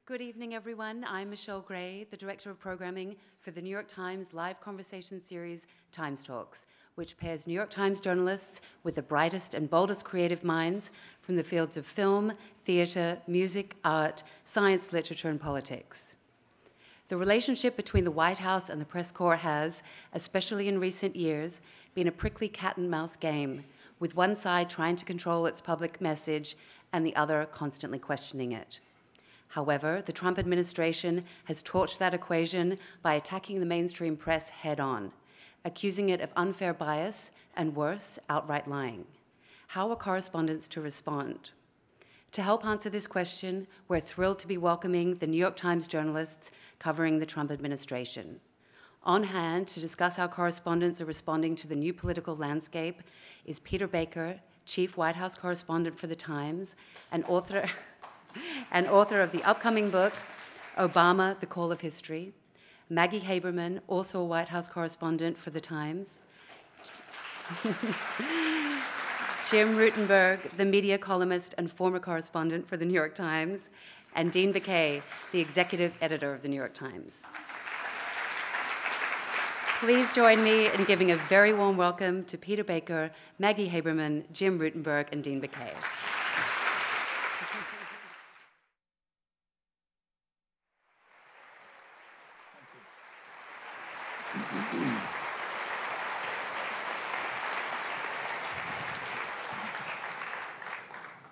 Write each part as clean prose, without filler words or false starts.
Good evening, everyone. I'm Michelle Gray, the Director of Programming for the New York Times live conversation series, TimesTalks, which pairs New York Times journalists with the brightest and boldest creative minds from the fields of film, theater, music, art, science, literature, and politics. The relationship between the White House and the press corps has, especially in recent years, been a prickly cat-and-mouse game, with one side trying to control its public message and the other constantly questioning it. However, the Trump administration has torched that equation by attacking the mainstream press head-on, accusing it of unfair bias and, worse, outright lying. How are correspondents to respond? To help answer this question, we're thrilled to be welcoming the New York Times journalists covering the Trump administration. On hand to discuss how correspondents are responding to the new political landscape is Peter Baker, Chief White House Correspondent for the Times, and author of the upcoming book, Obama, The Call of History, Maggie Haberman, also a White House correspondent for the Times, Jim Rutenberg, the media columnist and former correspondent for the New York Times, and Dean Baquet, the executive editor of the New York Times. Please join me in giving a very warm welcome to Peter Baker, Maggie Haberman, Jim Rutenberg, and Dean Baquet.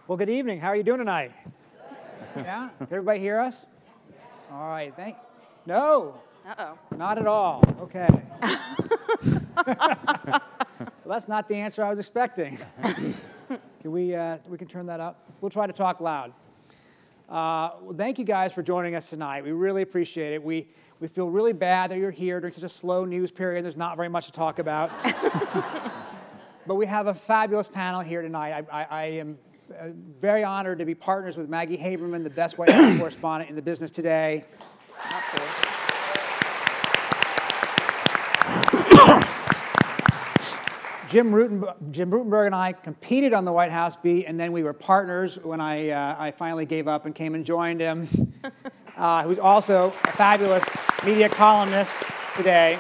Well, good evening. How are you doing tonight? Yeah? Can everybody hear us? All right. No. Uh-oh. Not at all. Okay. Well, that's not the answer I was expecting. We can turn that up? We'll try to talk loud. Well, thank you guys for joining us tonight. We really appreciate it. We feel really bad that you're here during such a slow news period. There's not very much to talk about. But we have a fabulous panel here tonight. I am very honored to be partners with Maggie Haberman, the best White House correspondent in the business today. Jim Rutenberg and I competed on the White House beat, and then we were partners when I finally gave up and came and joined him, who's also a fabulous media columnist today.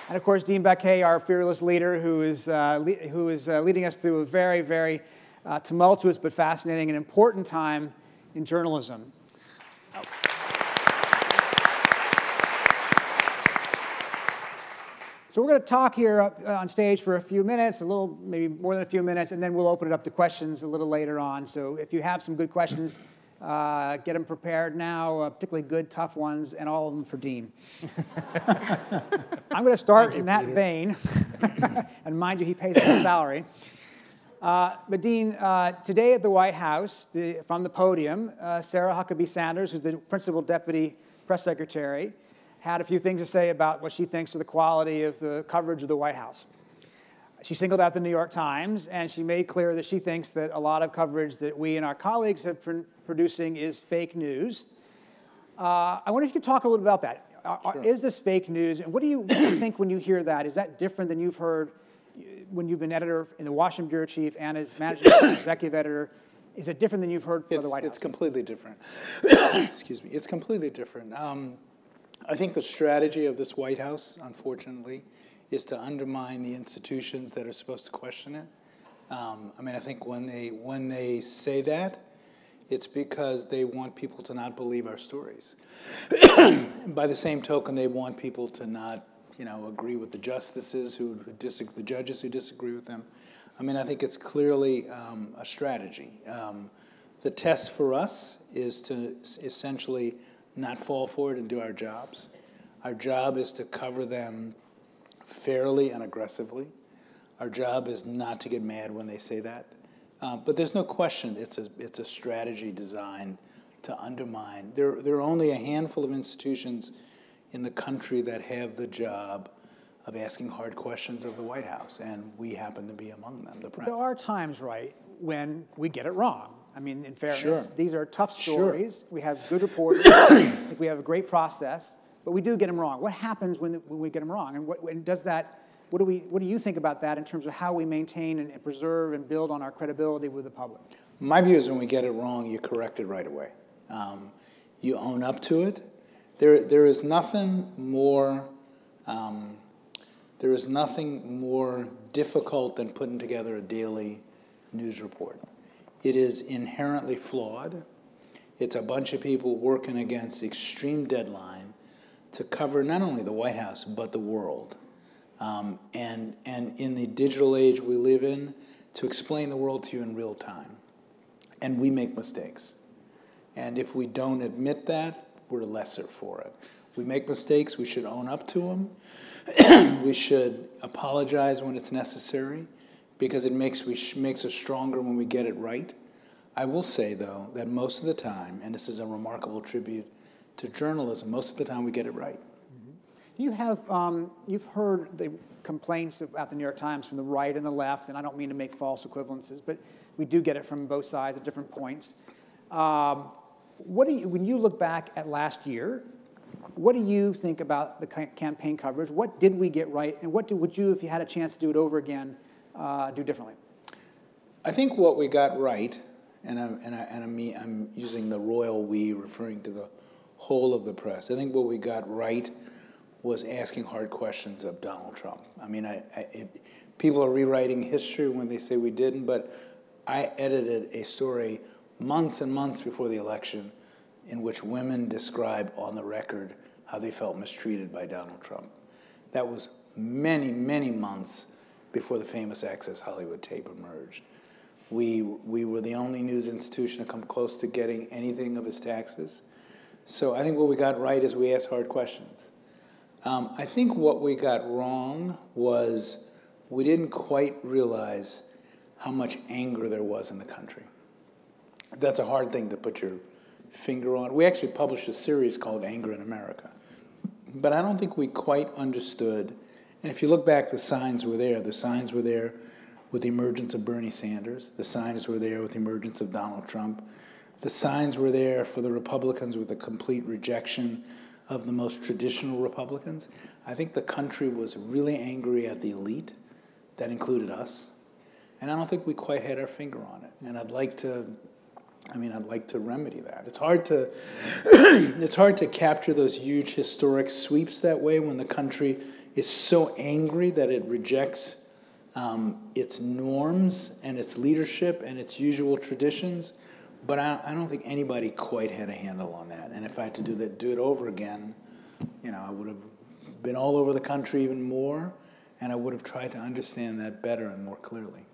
And of course, Dean Baquet, our fearless leader, who is leading us through a very, very tumultuous but fascinating and important time in journalism. So we're going to talk here on stage for a few minutes, maybe more than a few minutes, and then we'll open it up to questions a little later on. So if you have some good questions, get them prepared now, particularly good, tough ones, and all of them for Dean. I'm going to start in that vein, and mind you, he pays my salary. But Dean, today at the White House, from the podium, Sarah Huckabee Sanders, who's the principal deputy press secretary, had a few things to say about what she thinks of the quality of the coverage of the White House. She singled out the New York Times, and she made clear that she thinks that a lot of coverage that we and our colleagues have been producing is fake news. I wonder if you could talk a little about that. Sure. Is this fake news? And what do you think when you hear that? Is that different than you've heard when you've been editor in the Washington Bureau Chief and as managing executive editor? Is it different than you've heard from the White House? It's completely different. Excuse me. It's completely different. I think the strategy of this White House, unfortunately, is to undermine the institutions that are supposed to question it. I think when they say that, it's because they want people to not believe our stories. By the same token, they want people to not, agree with the justices the judges who disagree with them. I think it's clearly a strategy. The test for us is to essentially not fall for it and do our jobs. Our job is to cover them fairly and aggressively. Our job is not to get mad when they say that. But there's no question it's a strategy designed to undermine. There are only a handful of institutions in the country that have the job of asking hard questions of the White House, and we happen to be among them, the press. There are times, right, when we get it wrong. In fairness, sure. These are tough stories. Sure. We have good reporters. I think we have a great process, but we do get them wrong. What happens when we get them wrong? And what do you think about that in terms of how we maintain and preserve and build on our credibility with the public? My view is when we get it wrong, you correct it right away. you own up to it. There is nothing more difficult than putting together a daily news report. It is inherently flawed. It's a bunch of people working against extreme deadline to cover not only the White House, but the world. And in the digital age we live in, to explain the world to you in real time. And we make mistakes. And if we don't admit that, we're lesser for it. We make mistakes, we should own up to them. We should apologize when it's necessary, because it makes us stronger when we get it right. I will say, though, that most of the time, and this is a remarkable tribute to journalism, most of the time we get it right. You have, you've heard the complaints about the New York Times from the right and the left, and I don't mean to make false equivalences, but we do get it from both sides at different points. When you look back at last year, what do you think about the campaign coverage? What did we get right, and what would you, if you had a chance to do it over again, do differently? I think what we got right, and I'm using the royal we, referring to the whole of the press. I think what we got right was asking hard questions of Donald Trump. I mean, people are rewriting history when they say we didn't, but I edited a story months and months before the election in which women described on the record how they felt mistreated by Donald Trump. That was many, many months before the famous Access Hollywood tape emerged. We were the only news institution to come close to getting anything of his taxes. So I think what we got right is we asked hard questions. I think what we got wrong was we didn't quite realize how much anger there was in the country. That's a hard thing to put your finger on. We actually published a series called Anger in America. But I don't think we quite understood, and if you look back, the signs were there. The signs were there with the emergence of Bernie Sanders. The signs were there with the emergence of Donald Trump. The signs were there for the Republicans with a complete rejection of the most traditional Republicans. I think the country was really angry at the elite. That included us. And I don't think we quite had our finger on it. And I'd like to remedy that. It's hard to capture those huge historic sweeps that way when the country is so angry that it rejects its norms and its leadership and its usual traditions. But I don't think anybody quite had a handle on that. And if I had to do it over again, I would have been all over the country even more, and I would have tried to understand that better and more clearly.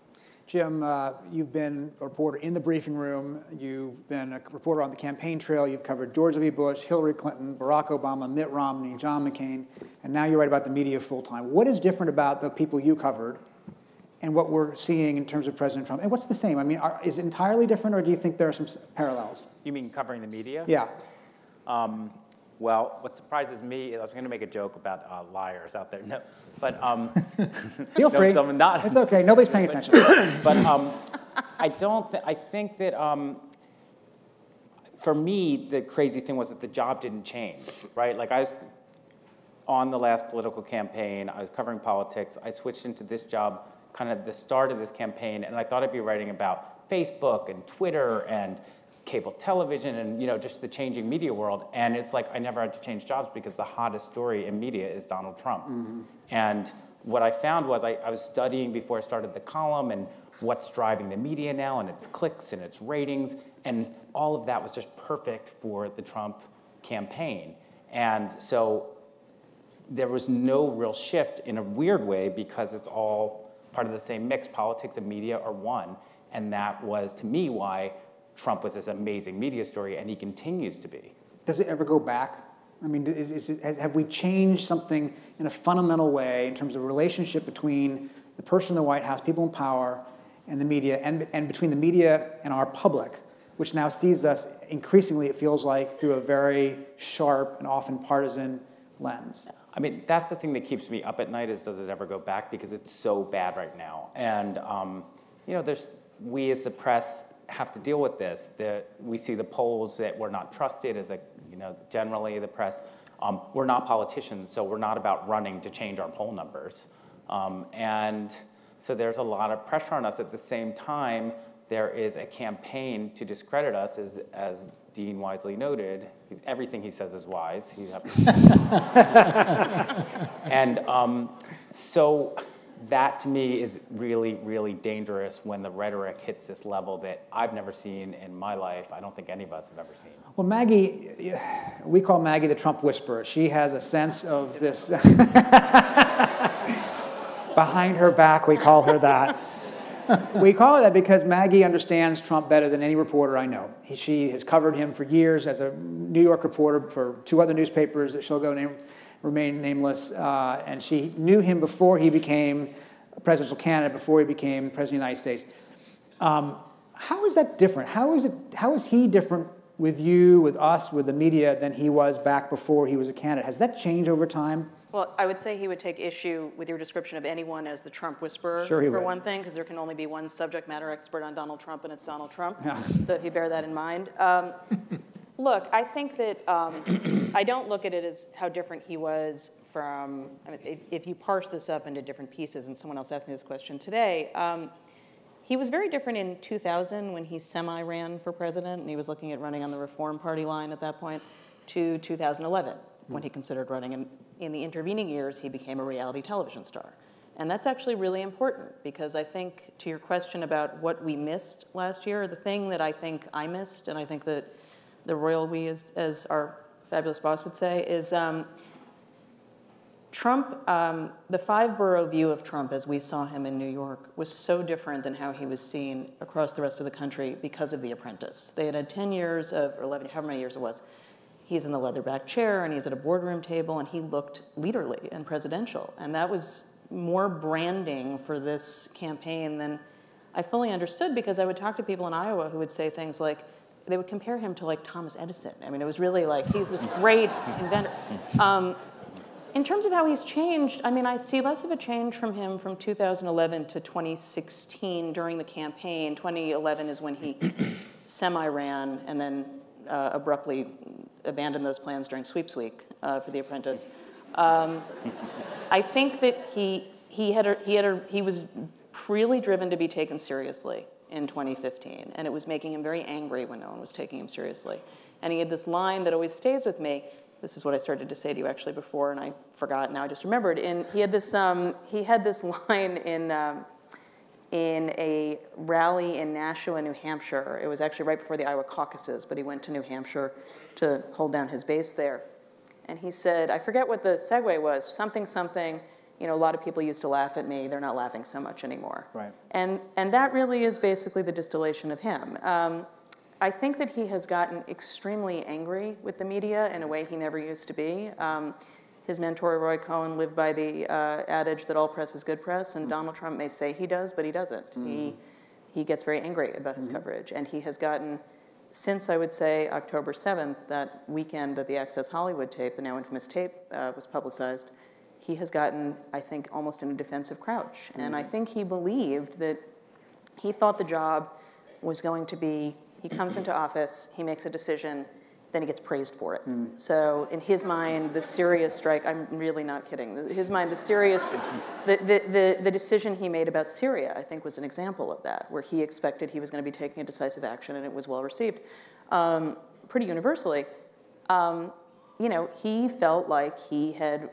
Jim, you've been a reporter in the briefing room. You've been a reporter on the campaign trail. You've covered George W. Bush, Hillary Clinton, Barack Obama, Mitt Romney, John McCain, and now you write about the media full-time. What is different about the people you covered and what we're seeing in terms of President Trump? And what's the same? I mean, is it entirely different, or do you think there are some parallels? You mean covering the media? Yeah. Well, what surprises me, I was going to make a joke about liars out there. No, but feel free. No, not, it's okay. Nobody's paying attention. But I think that for me, the crazy thing was that the job didn't change, right? Like I was on the last political campaign. I was covering politics. I switched into this job kind of the start of this campaign, and I thought I'd be writing about Facebook and Twitter and cable television and just the changing media world. And it's like I never had to change jobs because the hottest story in media is Donald Trump. Mm-hmm. And what I found was I was studying before I started the column and what's driving the media now and its clicks and its ratings, and all of that was just perfect for the Trump campaign. And so there was no real shift in a weird way because it's all part of the same mix. Politics and media are one. And that was, to me, why Trump was this amazing media story, and he continues to be. Does it ever go back? I mean, have we changed something in a fundamental way in terms of the relationship between the person in the White House, people in power, and the media, and between the media and our public, which now sees us increasingly, it feels like, through a very sharp and often partisan lens? I mean, that's the thing that keeps me up at night is, does it ever go back? Because it's so bad right now. And, we as the press have to deal with this. We see the polls that we're not trusted as generally the press. We're not politicians, so we're not about running to change our poll numbers. And so there's a lot of pressure on us. At the same time, there is a campaign to discredit us, as Dean wisely noted. Everything he says is wise. And so that to me is really, really dangerous when the rhetoric hits this level that I've never seen in my life. I don't think any of us have ever seen. Well, Maggie, we call Maggie the Trump whisperer. She has a sense of this. Behind her back, we call her that. We call her that because Maggie understands Trump better than any reporter I know. She has covered him for years as a New York reporter for 2 other newspapers that she'll remain nameless. And she knew him before he became a presidential candidate, before he became president of the United States. How is that different? How is he different with you, with us, with the media than he was back before he was a candidate? Has that changed over time? Well, I would say he would take issue with your description of anyone as the Trump whisperer, Sure he for would. one thing, because there can only be one subject matter expert on Donald Trump, and it's Donald Trump. Yeah. So if you bear that in mind. Look, I think that I don't look at it as how different he was from, I mean, if you parse this up into different pieces, and someone else asked me this question today, he was very different in 2000 when he semi-ran for president, and he was looking at running on the Reform Party line at that point, to 2011, when he considered running. And in the intervening years, he became a reality television star. And that's actually really important, because I think, to your question about what we missed last year, the thing that I think I missed, and I think that the royal we, as our fabulous boss would say, is Trump, the 5-borough view of Trump as we saw him in New York was so different than how he was seen across the rest of the country because of The Apprentice. They had had 10 years of, or 11, however many years it was. He's in the leatherback chair, and he's at a boardroom table, and he looked leaderly and presidential. And that was more branding for this campaign than I fully understood, because I would talk to people in Iowa who would say things like, they would compare him to like Thomas Edison. I mean, it was really like, he's this great inventor. In terms of how he's changed, I mean, I see less of a change from him from 2011 to 2016 during the campaign. 2011 is when he semi-ran and then abruptly abandoned those plans during sweeps week for The Apprentice. I think that he was really driven to be taken seriously in 2015, and it was making him very angry when no one was taking him seriously. And he had this line that always stays with me. This is what I started to say to you actually before, and I forgot. Now I just remembered. And he had this line in a rally in Nashua, New Hampshire. It was actually right before the Iowa caucuses, but he went to New Hampshire to hold down his base there. And he said, I forget what the segue was, something, you know, a lot of people used to laugh at me, they're not laughing so much anymore. Right. And that really is basically the distillation of him. I think that he has gotten extremely angry with the media in a way he never used to be. His mentor, Roy Cohn, lived by the adage that all press is good press, and Donald Trump may say he does, but he doesn't. He gets very angry about his coverage, and he has gotten, since I would say October 7th, that weekend that the Access Hollywood tape, the now infamous tape, was publicized, he has gotten, I think, almost in a defensive crouch. And I think he believed that he thought the job was going to be, he comes into office, he makes a decision, then he gets praised for it. So in his mind, the Syria strike, I'm really not kidding, in his mind, the Syria, the decision he made about Syria, I think, was an example of that, where he expected he was going to be taking a decisive action, and it was well received. Pretty universally, you know, he felt like he had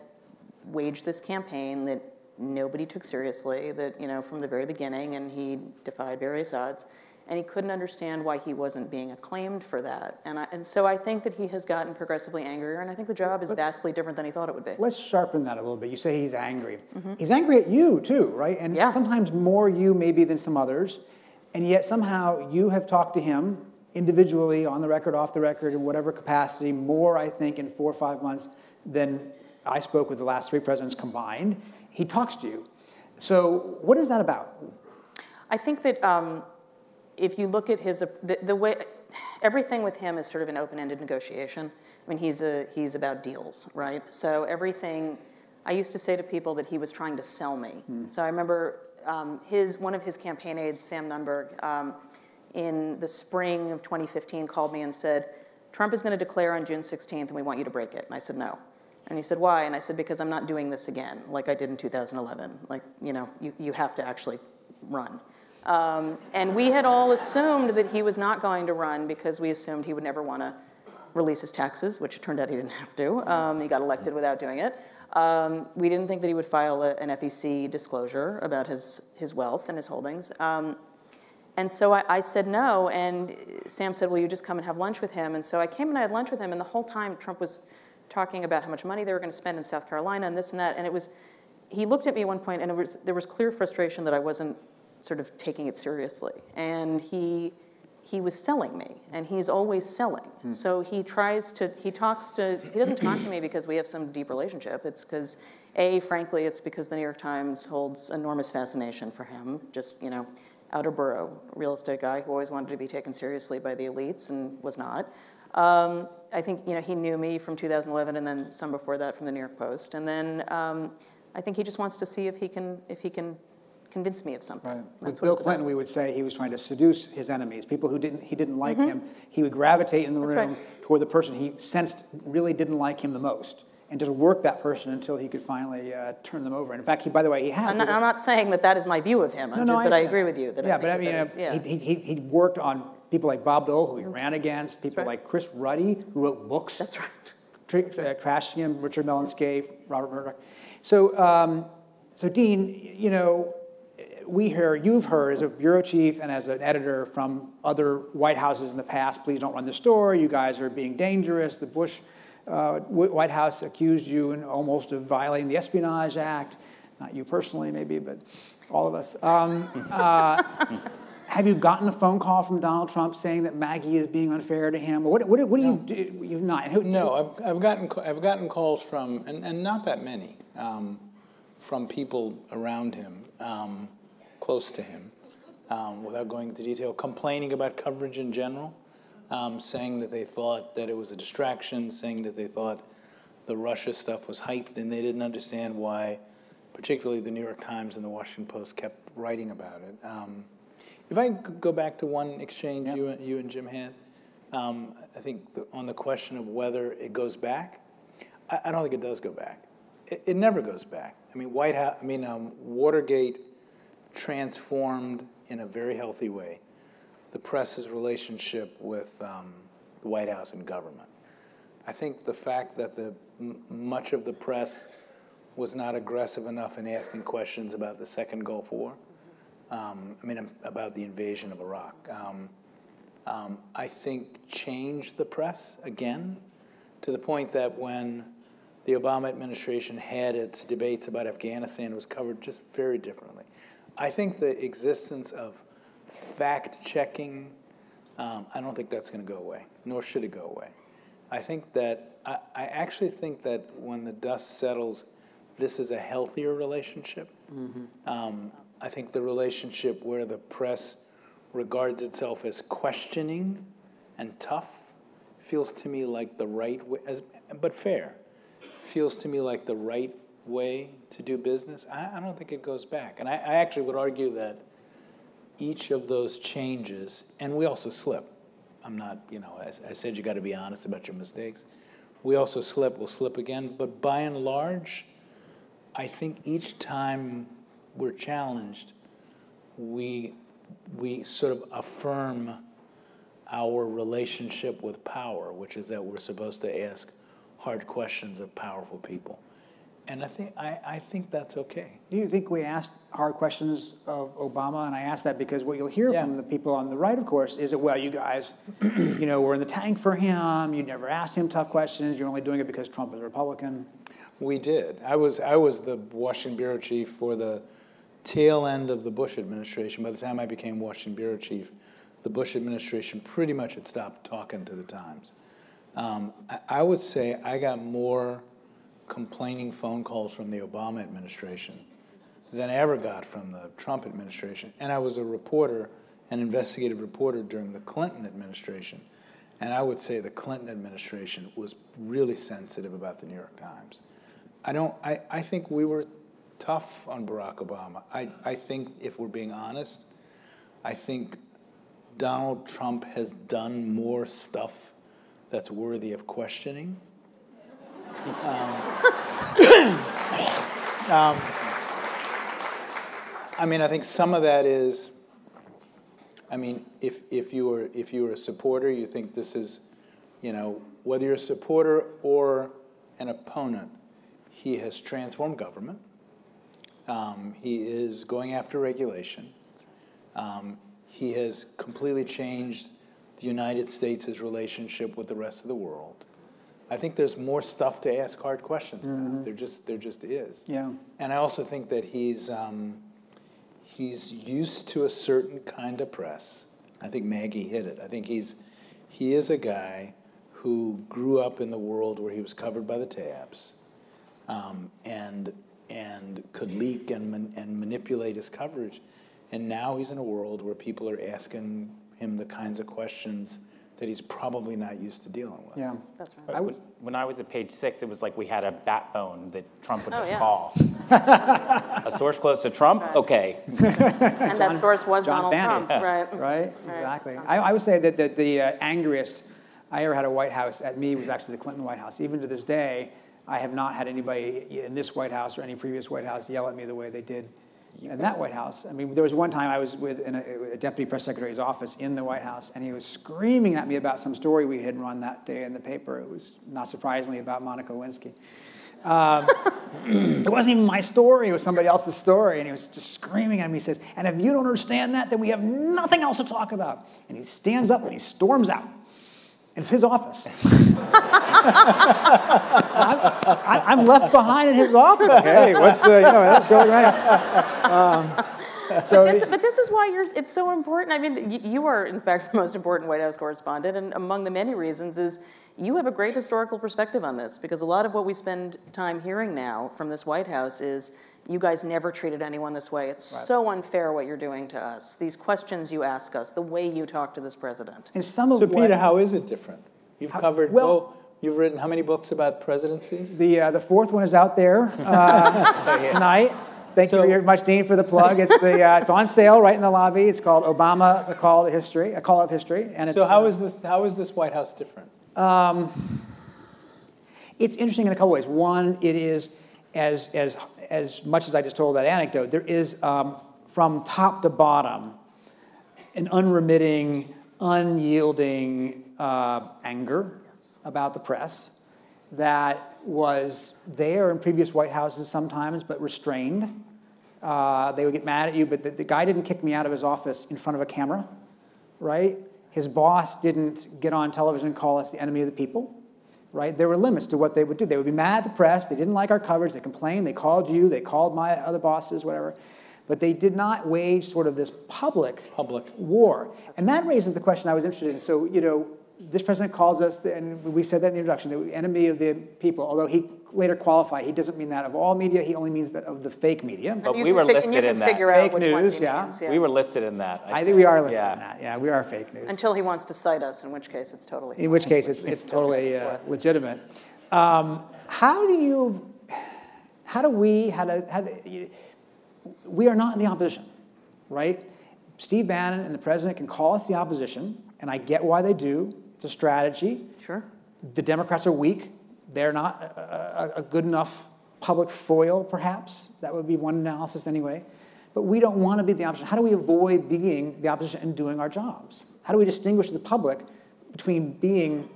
waged this campaign that nobody took seriously, that, you know, from the very beginning, and he defied various odds. And he couldn't understand why he wasn't being acclaimed for that. And so I think that he has gotten progressively angrier, and I think the job is vastly different than he thought it would be. Let's sharpen that a little bit. You say he's angry. He's angry at you, too, right? And sometimes more you maybe than some others. And yet somehow you have talked to him individually, on the record, off the record, in whatever capacity, more, I think, in 4 or 5 months than I spoke with the last 3 presidents combined. He talks to you. So what is that about? I think that if you look at his, the way, everything with him is sort of an open-ended negotiation. I mean, he's about deals, right? So everything, I used to say to people that he was trying to sell me. So I remember one of his campaign aides, Sam Nunberg, in the spring of 2015 called me and said, Trump is going to declare on June 16th and we want you to break it. And I said, no. And he said, why? And I said, because I'm not doing this again, like I did in 2011. Like, you know, you have to actually run. And we had all assumed that he was not going to run because we assumed he would never want to release his taxes, which it turned out he didn't have to. He got elected without doing it. We didn't think that he would file an FEC disclosure about his wealth and his holdings. And so I said no, and Sam said, well, you just come and have lunch with him. And so I came and I had lunch with him, and the whole time Trump was talking about how much money they were going to spend in South Carolina and this and that. And he looked at me at one point, and there was clear frustration that I wasn't sort of taking it seriously. And he was selling me, and he's always selling. So he doesn't talk to me because we have some deep relationship. It's because, frankly, it's because the New York Times holds enormous fascination for him, just, outer borough real estate guy who always wanted to be taken seriously by the elites and was not. I think, he knew me from 2011 and then some before that from the New York Post. And then I think he just wants to see if he can convince me of something. Right. With Bill Clinton, we would say he was trying to seduce his enemies, people who he didn't like him. He would gravitate in the room toward the person he sensed really didn't like him the most, and just work that person until he could finally turn them over. And in fact, by the way, he had. I'm not saying that is my view of him, but I agree with you. He worked on people like Bob Dole, who he ran against, people like Chris Ruddy, who wrote books. That's right. Trashing him, Richard Mellon-Scaife, Robert Murdoch. So Dean, you've heard as a bureau chief and as an editor from other White Houses in the past, please don't run the story, you guys are being dangerous. The Bush White House accused you almost of violating the Espionage Act. Not you personally, maybe, but all of us. Have you gotten a phone call from Donald Trump saying that Maggie is being unfair to him? Or what do you do? You've not. No, I've gotten calls from, and not that many, from people around him, close to him, without going into detail, complaining about coverage in general, saying that they thought that it was a distraction, saying that they thought the Russia stuff was hyped, and they didn't understand why, particularly the New York Times and the Washington Post kept writing about it. If I could go back to one exchange you and Jim had, I think on the question of whether it goes back, I don't think it does go back. It never goes back. I mean, Watergate transformed in a very healthy way the press's relationship with the White House and government. I think the fact that much of the press was not aggressive enough in asking questions about the second Gulf War, about the invasion of Iraq, I think changed the press again to the point that when the Obama administration had its debates about Afghanistan, it was covered just very differently. I think the existence of fact-checking, I don't think that's going to go away, nor should it go away. I actually think that when the dust settles, this is a healthier relationship. I think the relationship where the press regards itself as questioning and tough feels to me like the right way, but fair, feels to me like the right way to do business. I don't think it goes back. And I actually would argue that each of those changes, and we also slip. I'm not, as I said, you got to be honest about your mistakes. We also slip, we'll slip again. But by and large, I think each time we're challenged, we sort of affirm our relationship with power, which is that we're supposed to ask hard questions of powerful people. And I think that's okay. Do you think we asked hard questions of Obama? And I ask that because what you'll hear from the people on the right, of course, is that, well, you guys, were in the tank for him. You never asked him tough questions. You're only doing it because Trump is a Republican. We did. I was the Washington bureau chief for the tail end of the Bush administration. By the time I became Washington bureau chief, the Bush administration pretty much had stopped talking to the Times. I would say I got more complaining phone calls from the Obama administration than I ever got from the Trump administration. And I was a reporter, an investigative reporter during the Clinton administration. And I would say the Clinton administration was really sensitive about the New York Times. I think we were tough on Barack Obama. I think, if we're being honest, I think Donald Trump has done more stuff that's worthy of questioning. I think some of that is I mean, if you were a supporter, you think this is, whether you're a supporter or an opponent, he has transformed government. He is going after regulation. He has completely changed the United States' relationship with the rest of the world. I think there's more stuff to ask hard questions about. There just is. Yeah. And I also think that he's used to a certain kind of press. I think Maggie hit it. I think he is a guy who grew up in the world where he was covered by the tabs, and could leak and manipulate his coverage. And now he's in a world where people are asking him the kinds of questions that he's probably not used to dealing with. Yeah. That's right. When I was at Page 6, it was like we had a bat phone that Trump would just yeah. call. A source close to Trump? Right. Okay. And that source was John Donald Bannon. Trump, right? Right, exactly. I would say that the angriest I ever had a White House at me was actually the Clinton White House. Even to this day, I have not had anybody in this White House or any previous White House yell at me the way they did in that White House. I mean, there was one time I was in a deputy press secretary's office in the White House, and he was screaming at me about some story we had run that day in the paper. It was, not surprisingly, about Monica Lewinsky. It wasn't even my story, it was somebody else's story, and he was just screaming at me. He says, and if you don't understand that, then we have nothing else to talk about. And he stands up and he storms out. And it's his office. I'm left behind in his office. Hey, what's that's going on? But this is why it's so important. I mean, you are, in fact, the most important White House correspondent, and among the many reasons is you have a great historical perspective on this, because a lot of what we spend time hearing now from this White House is you guys never treated anyone this way. It's so unfair what you're doing to us. These questions you ask us, the way you talk to this president. And some of So Peter, how is it different? You've covered, you've written how many books about presidencies? The fourth one is out there tonight. Thank you very much, Dean, for the plug. It's on sale right in the lobby. It's called Obama: A Call of History, and it's. So how is this White House different? It's interesting in a couple ways. One, it is as much as I just told that anecdote, there is from top to bottom an unremitting, unyielding anger about the press that was there in previous White Houses sometimes, but restrained. They would get mad at you, but the guy didn't kick me out of his office in front of a camera, right? His boss didn't get on television and call us the enemy of the people, right? There were limits to what they would do. They would be mad at the press. They didn't like our coverage. They complained. They called you. They called my other bosses, whatever. But they did not wage sort of this public war. And that raises the question I was interested in. So, this president calls us, and we said that in the introduction, the enemy of the people, although he later qualified, he doesn't mean that of all media, he only means that of the fake media. But we were listed in that. Fake news, yeah. We were listed in that. I think we are listed in that. Yeah, we are fake news. Until he wants to cite us, in which case it's totally fine. In which case it's totally legitimate. We are not in the opposition, right? Steve Bannon and the president can call us the opposition, and I get why they do. It's a strategy. Sure. The Democrats are weak. They're not a good enough public foil, perhaps. That would be one analysis anyway. But we don't want to be the opposition. How do we avoid being the opposition and doing our jobs? How do we distinguish the public between being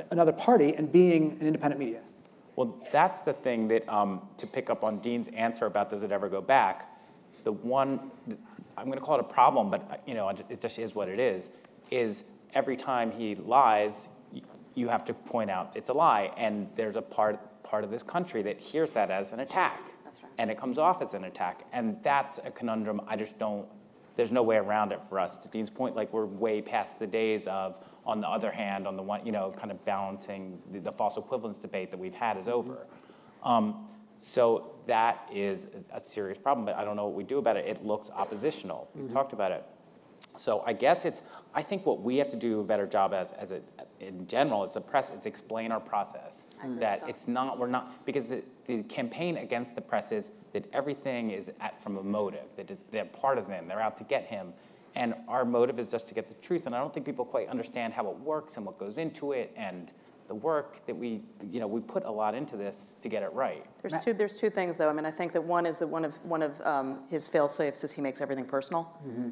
another party and being an independent media? Well, that's the thing that, to pick up on Dean's answer about does it ever go back, the one, I'm going to call it a problem, but it just is what it is every time he lies, you have to point out it's a lie. And there's a part of this country that hears that as an attack. That's right. And it comes off as an attack. And that's a conundrum there's no way around it for us. To Dean's point, like we're way past the days of, on the other hand, on the one, kind of balancing the false equivalence debate that we've had is over. So that is a serious problem, but I don't know what we do about it. It looks oppositional. We've talked about it. So I guess I think what we have to do a better job in general, as the press, is explain our process. That it's not, we're not, because the campaign against the press is that everything is from a motive, that they're partisan, they're out to get him. And our motive is just to get the truth. And I don't think people quite understand how it works and what goes into it and the work that we put a lot into this to get it right. There's two things, though. I mean, I think that one is that one of his fail-safes is he makes everything personal.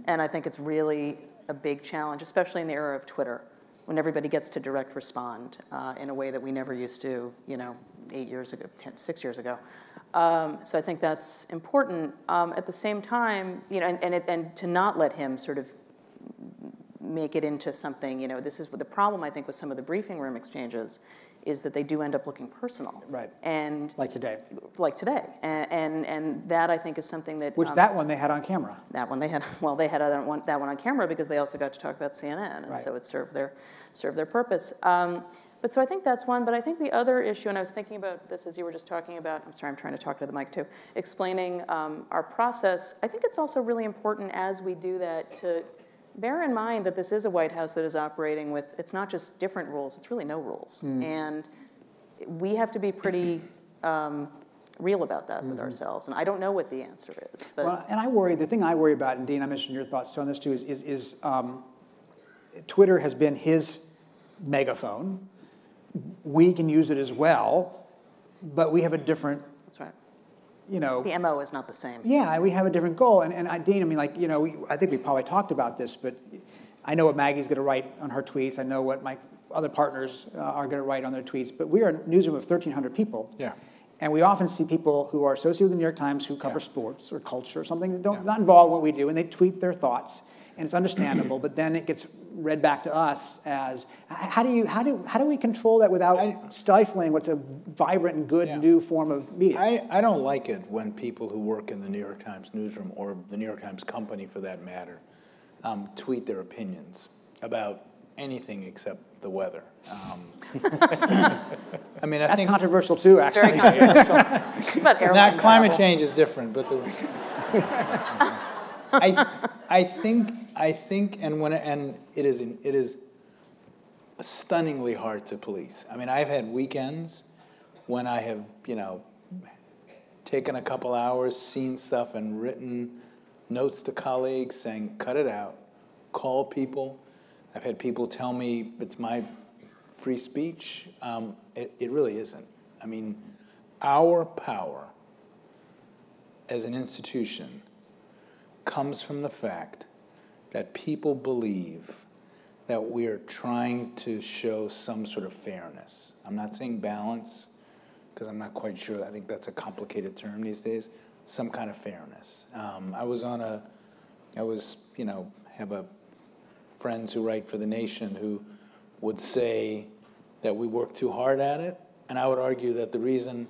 And I think it's really a big challenge, especially in the era of Twitter, when everybody gets to direct respond in a way that we never used to, 6 years ago. So I think that's important. At the same time, and to not let him sort of make it into something, this is the problem, I think, with some of the briefing room exchanges, is that they do end up looking personal. Right. And Like today. Like today. And that, I think, is something that... That one they had on camera. That one they had, they had that one on camera because they also got to talk about CNN, and so it served their purpose. But so I think that's one, but I think the other issue, and I was thinking about this as you were just talking about, I'm sorry, I'm trying to talk to the mic too, explaining our process. I think it's also really important as we do that to bear in mind that this is a White House that is operating with, it's not just different rules, it's really no rules. And we have to be pretty real about that with ourselves. And I don't know what the answer is. But well, and the thing I worry about, and Dean, I mentioned your thoughts on this too, is Twitter has been his megaphone. We can use it as well, but we have a different, that's right. The MO is not the same. Yeah, we have a different goal. And Dean, I mean, like, I think we probably talked about this, but I know what Maggie's going to write on her tweets. I know what my other partners are going to write on their tweets. But we are a newsroom of 1,300 people. Yeah. And we often see people who are associated with the New York Times who cover sports or culture or something that not involved in what we do, and they tweet their thoughts. And it's understandable, but then it gets read back to us as how do we control that without stifling what's a vibrant and good new form of media? I don't like it when people who work in the New York Times newsroom, or the New York Times company for that matter, tweet their opinions about anything except the weather. I mean, That's controversial too, actually. Very controversial. But not climate change is different, but I think, and it is stunningly hard to police. I mean, I've had weekends when I have, taken a couple hours, seen stuff, and written notes to colleagues saying, cut it out, call people. I've had people tell me it's my free speech. It really isn't. I mean, our power as an institution comes from the fact that people believe that we are trying to show some sort of fairness. I'm not saying balance, because I'm not quite sure. I think that's a complicated term these days. Some kind of fairness. Have friends who write for The Nation who would say that we work too hard at it, and I would argue that the reason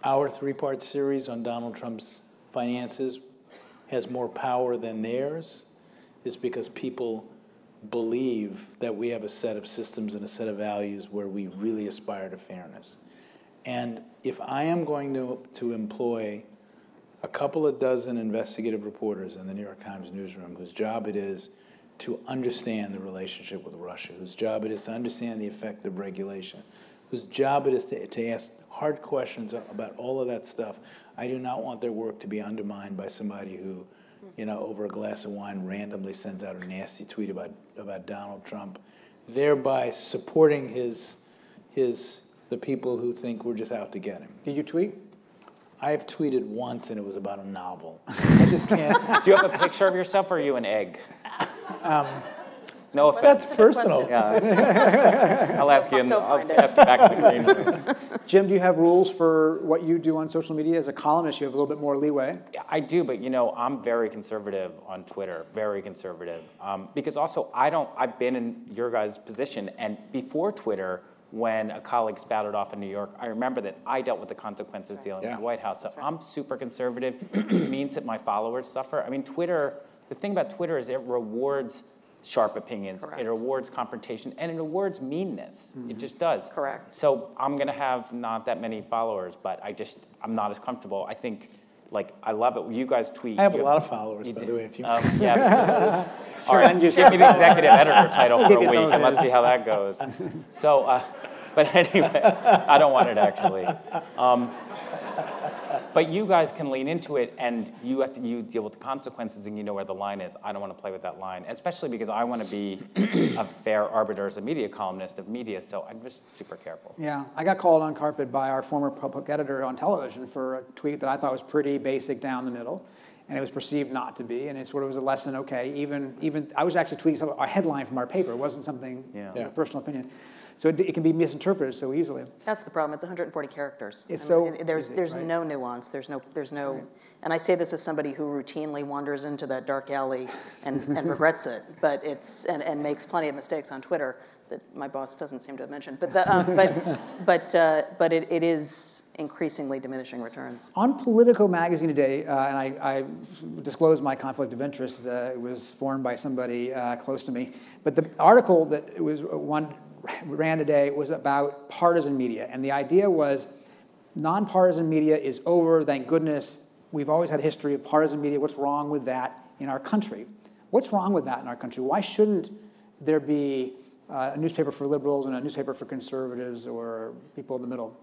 our three-part series on Donald Trump's finances has more power than theirs is because people believe that we have a set of systems and a set of values where we really aspire to fairness. And if I am going to employ a couple of dozen investigative reporters in the New York Times newsroom whose job it is to understand the relationship with Russia, whose job it is to understand the effect of regulation, whose job it is to ask hard questions about all of that stuff, I do not want their work to be undermined by somebody who, over a glass of wine randomly sends out a nasty tweet about Donald Trump, thereby supporting the people who think we're just out to get him. Did you tweet? I have tweeted once, and it was about a novel. I just can't. Do you have a picture of yourself, or are you an egg? No offense. That's personal. Yeah. I'll ask you back in the green room. Jim, do you have rules for what you do on social media? As a columnist, you have a little bit more leeway. Yeah, I do, but I'm very conservative on Twitter, very conservative. Because also, I've been in your guys' position, and before Twitter, when a colleague spouted off in New York, I remember that I dealt with the consequences dealing with the White House. So I'm super conservative. It means that my followers suffer. I mean, Twitter, the thing about Twitter is it rewards sharp opinions. Correct. It rewards confrontation, and it rewards meanness. Mm-hmm. It just does. Correct. So I'm going to have not that many followers, but I'm not as comfortable. I think, I love it. You guys tweet. I have a lot of followers, by the way. If you yeah. All right, give me the executive editor title for a week, and let's see how that goes. So, but anyway, I don't want it, actually. But you guys can lean into it, and you deal with the consequences, and you know where the line is. I don't want to play with that line, especially because I want to be a fair arbiter as a media columnist of media, so I'm just super careful. Yeah, I got called on carpet by our former public editor on television for a tweet that I thought was pretty basic down the middle, and it was perceived not to be, and it sort of was a lesson, okay, even I was actually tweeting a headline from our paper. It wasn't something, a personal opinion. So it can be misinterpreted so easily. That's the problem. It's 140 characters. It's there's right? no nuance. There's no. And I say this as somebody who routinely wanders into that dark alley and regrets it, but and makes plenty of mistakes on Twitter that my boss doesn't seem to have mentioned. But it is increasingly diminishing returns. On Politico magazine today, and I disclosed my conflict of interest. It was formed by somebody close to me, but the article that it was ran today was about partisan media, and the idea was nonpartisan media is over, thank goodness. We've always had a history of partisan media. What's wrong with that in our country? What's wrong with that in our country? Why shouldn't there be a newspaper for liberals and a newspaper for conservatives or people in the middle?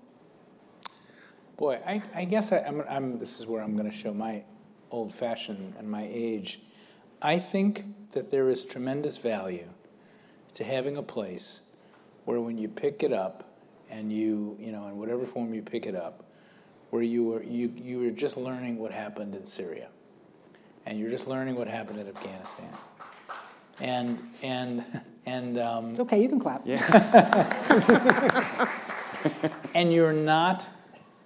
Boy, I guess this is where I'm going to show my old-fashioned and my age. I think that there is tremendous value to having a place where when you pick it up, and you know, in whatever form you pick it up, where you were just learning what happened in Syria, and you're just learning what happened in Afghanistan, and It's okay, you can clap. Yeah. and you're not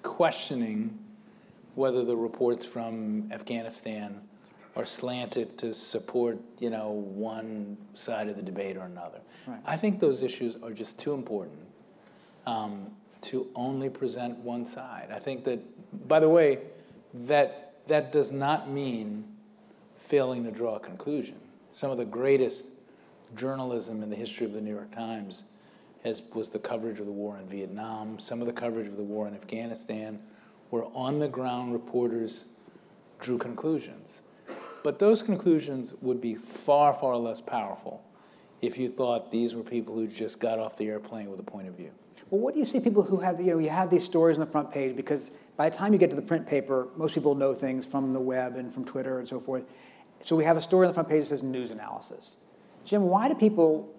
questioning whether the reports from Afghanistan are slanted to support, you know, one side of the debate or another. Right. I think those issues are just too important to only present one side. I think that, by the way, that does not mean failing to draw a conclusion. Some of the greatest journalism in the history of the New York Times was the coverage of the war in Vietnam, some of the coverage of the war in Afghanistan, where on-the-ground reporters drew conclusions. But those conclusions would be far, far less powerful if you thought these were people who just got off the airplane with a point of view. Well, what do you see people who have, you have these stories on the front page, because by the time you get to the print paper, most people know things from the web and from Twitter and so forth. So we have a story on the front page that says news analysis. Jim, why do people,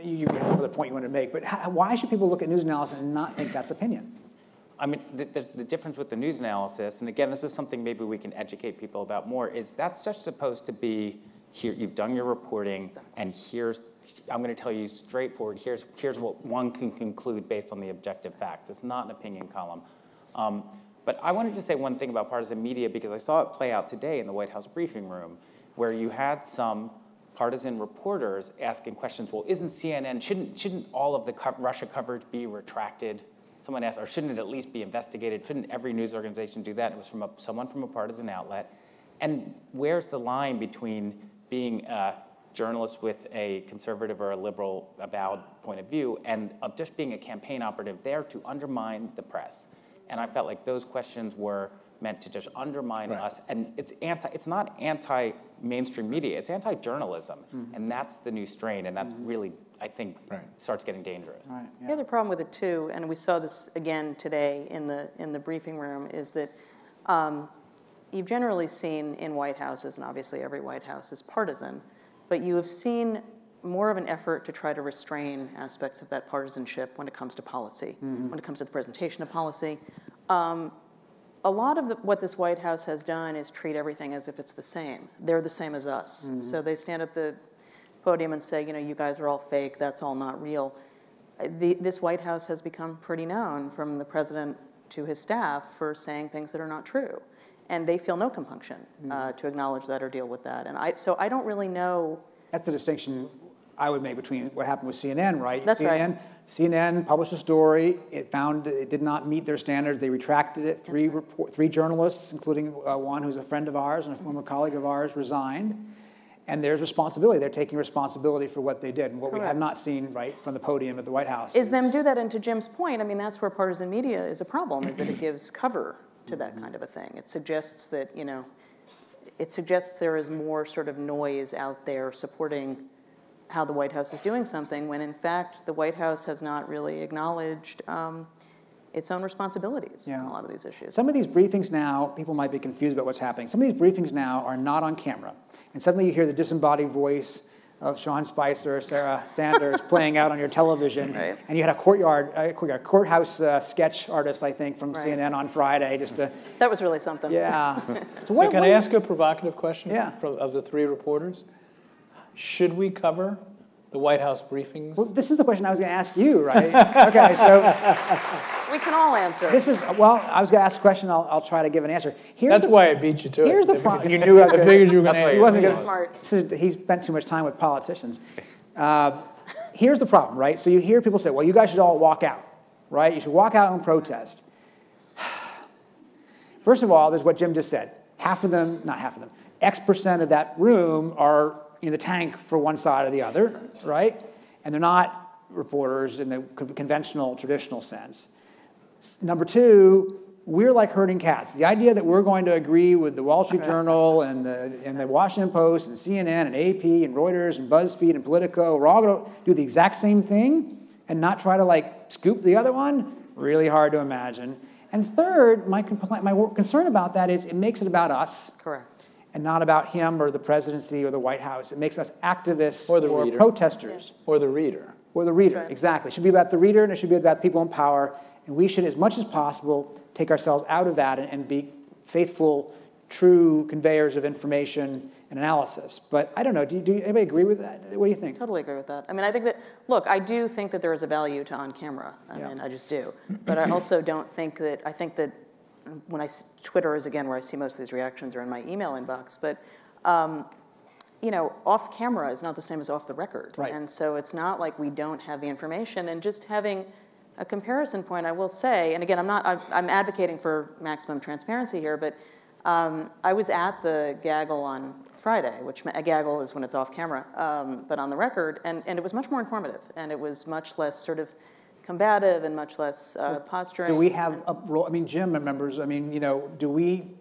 you had some other point you wanted to make, but why should people look at news analysis and not think that's opinion? I mean, the difference with the news analysis, and again, this is something maybe we can educate people about more, is that's just supposed to be, here, you've done your reporting, and I'm going to tell you straightforward, here's what one can conclude based on the objective facts. It's not an opinion column. But I wanted to say one thing about partisan media, because I saw it play out today in the White House briefing room, where you had some partisan reporters asking questions, well, isn't CNN, shouldn't all of the Russia coverage be retracted? Someone asked, or shouldn't it at least be investigated? Shouldn't every news organization do that? It was from someone from a partisan outlet. And where's the line between being a journalist with a conservative or a liberal avowed point of view and of just being a campaign operative there to undermine the press? And I felt like those questions were meant to just undermine us. And it's not anti-mainstream media, it's anti-journalism. And that's the new strain, and that's really, I think, starts getting dangerous. Right, yeah. The other problem with it too, and we saw this again today in the briefing room, is that you've generally seen in White Houses, and obviously every White House is partisan, but you have seen more of an effort to try to restrain aspects of that partisanship when it comes to policy, when it comes to the presentation of policy. A lot of what this White House has done is treat everything as if it's the same. They're the same as us. So they stand at the podium and say, you know, you guys are all fake, that's all not real. This White House has become pretty known, from the president to his staff, for saying things that are not true. And they feel no compunction to acknowledge that or deal with that. And so I don't really know. That's the distinction I would make between what happened with CNN, right? That's right. CNN published a story. It found it did not meet their standard. They retracted it. Three journalists, including one who's a friend of ours and a former colleague of ours, resigned. And there's responsibility. They're taking responsibility for what they did. And what we have not seen, right, from the podium at the White House is them do that. And to Jim's point, I mean, that's where partisan media is a problem, is that it gives cover to that kind of a thing. It suggests that, you know, it suggests there is more sort of noise out there supporting how the White House is doing something, when in fact the White House has not really acknowledged its own responsibilities Yeah. on a lot of these issues. Some of these briefings now, people might be confused about what's happening. Some of these briefings now are not on camera. And suddenly you hear the disembodied voice of Sean Spicer or Sarah Sanders playing out on your television. Right. And you had a courthouse sketch artist, I think, from Right. CNN on Friday just to, That was really something. yeah. So can I ask a provocative question Yeah. of the three reporters? Should we cover the White House briefings? Well, this is the question I was going to ask you, right? Okay, so We can all answer. this is, well, I was going to ask a question. I'll try to give an answer. That's why I beat you to it. Here's the problem. You knew I was I gonna- figured you were going to He wasn't He's going smart. He spent too much time with politicians. Here's the problem, right? So you hear people say, well, you guys should all walk out, right? You should walk out and protest. First of all, there's what Jim just said. Half of them, not half of them, X% of that room are in the tank for one side or the other, right? And they're not reporters in the conventional, traditional sense. Number two, we're like herding cats. The idea that we're going to agree with the Wall Street Journal and the Washington Post and CNN and AP and Reuters and BuzzFeed and Politico, we're all going to do the exact same thing and not try to like scoop the other one, really hard to imagine. And third, my concern about that is it makes it about us. Correct. And not about him or the presidency or the White House. It makes us activists Or the reader. protesters. Or the reader. Or the reader, Right. exactly. It should be about the reader and it should be about people in power. And we should, as much as possible, take ourselves out of that and be faithful, true conveyors of information and analysis. But I don't know, do anybody agree with that? What do you think? Totally agree with that. I mean, I think that, look, I do think that there is a value to on camera. I mean, I just do. But I also don't think that, I think that when Twitter is again where I see most of these reactions are in my email inbox, but you know, off camera is not the same as off the record. Right. And so it's not like we don't have the information, and just having a comparison point, I will say, and again, I'm advocating for maximum transparency here, but I was at the gaggle on Friday, which a gaggle is when it's off camera, but on the record, and it was much more informative, and it was much less sort of combative and much less posturing. Do we have a role? I mean, Jim remembers, I mean, you know, do we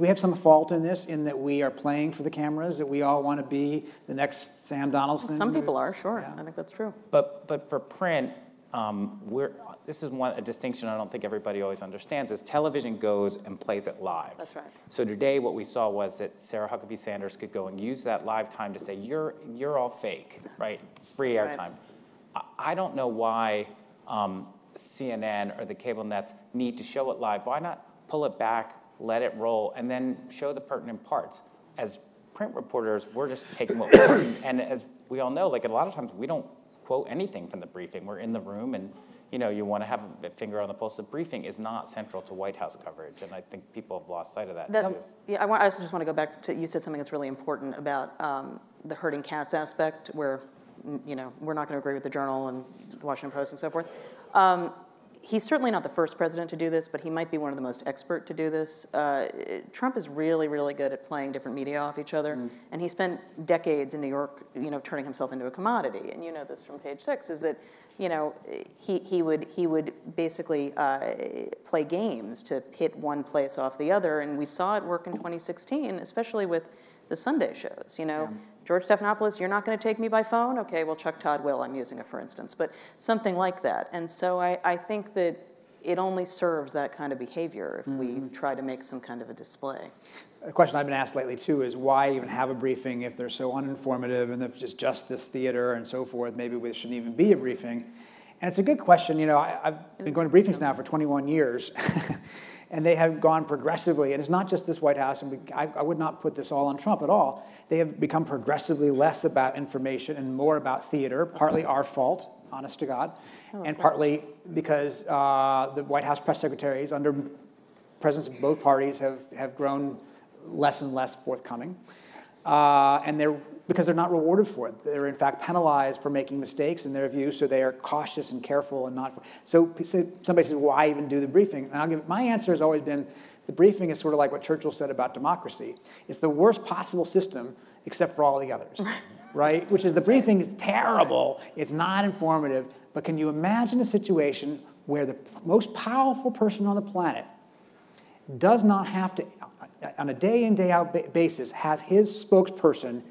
have some fault in this, in that we are playing for the cameras, that we all want to be the next Sam Donaldson? Some people are, who's- sure. yeah. I think that's true. But for print, this is a distinction I don't think everybody always understands, is television goes and plays it live. That's right. So today what we saw was that Sarah Huckabee Sanders could go and use that live time to say, you're all fake, right? Free That's airtime. I don't know why CNN or the cable nets need to show it live. Why not pull it back, let it roll, and then show the pertinent parts? As print reporters, we're just taking what we're doing. And as we all know, like a lot of times we don't quote anything from the briefing. We're in the room, and you know, you want to have a finger on the pulse. The briefing is not central to White House coverage, and I think people have lost sight of that too. Yeah, I also just want to go back to, you said something that's really important about the herding cats aspect, where, you know, we're not going to agree with the Journal and the Washington Post and so forth. He's certainly not the first president to do this, but he might be one of the most expert to do this. Trump is really, really good at playing different media off each other, and he spent decades in New York, you know, turning himself into a commodity. And you know this from Page 6, is that, you know, he would basically play games to pit one place off the other, and we saw it work in 2016, especially with the Sunday shows. You know, George Stephanopoulos, you're not going to take me by phone? Okay, well, Chuck Todd will, I'm using it for instance, but something like that. And so I think that it only serves that kind of behavior if we try to make some kind of a display. The question I've been asked lately too is why even have a briefing if they're so uninformative and if it's just this theater and so forth, maybe there shouldn't even be a briefing. And it's a good question. You know, I've been going to briefings now for 21 years. And they have gone progressively, and it's not just this White House, and I would not put this all on Trump at all. They have become progressively less about information and more about theater, partly our fault, honest to God, and partly because the White House press secretaries, under presence of both parties, have grown less and less forthcoming. And because they're not rewarded for it. They're in fact penalized for making mistakes in their view, so they are cautious and careful and not. So somebody says, why even do the briefing? And my answer has always been, the briefing is sort of like what Churchill said about democracy. It's the worst possible system except for all the others, right? Which is the briefing is terrible, it's not informative, but can you imagine a situation where the most powerful person on the planet does not have to, on a day in, day out basis, have his spokesperson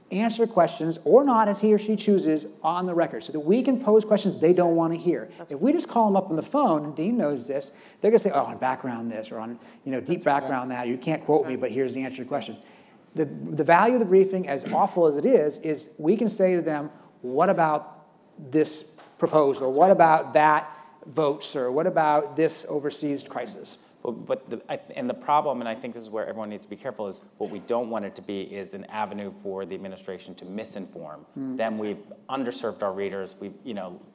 answer questions or not as he or she chooses on the record so that we can pose questions they don't want to hear. If we just call them up on the phone, and Dean knows this, they're going to say, oh, on background this or on deep background that. You can't quote me, but here's the answer to your question. The value of the briefing, as awful as it is we can say to them, what about this proposal? What about that vote, sir? What about this overseas crisis? But the problem, and I think this is where everyone needs to be careful, is what we don't want it to be is an avenue for the administration to misinform. Then we've underserved our readers. We've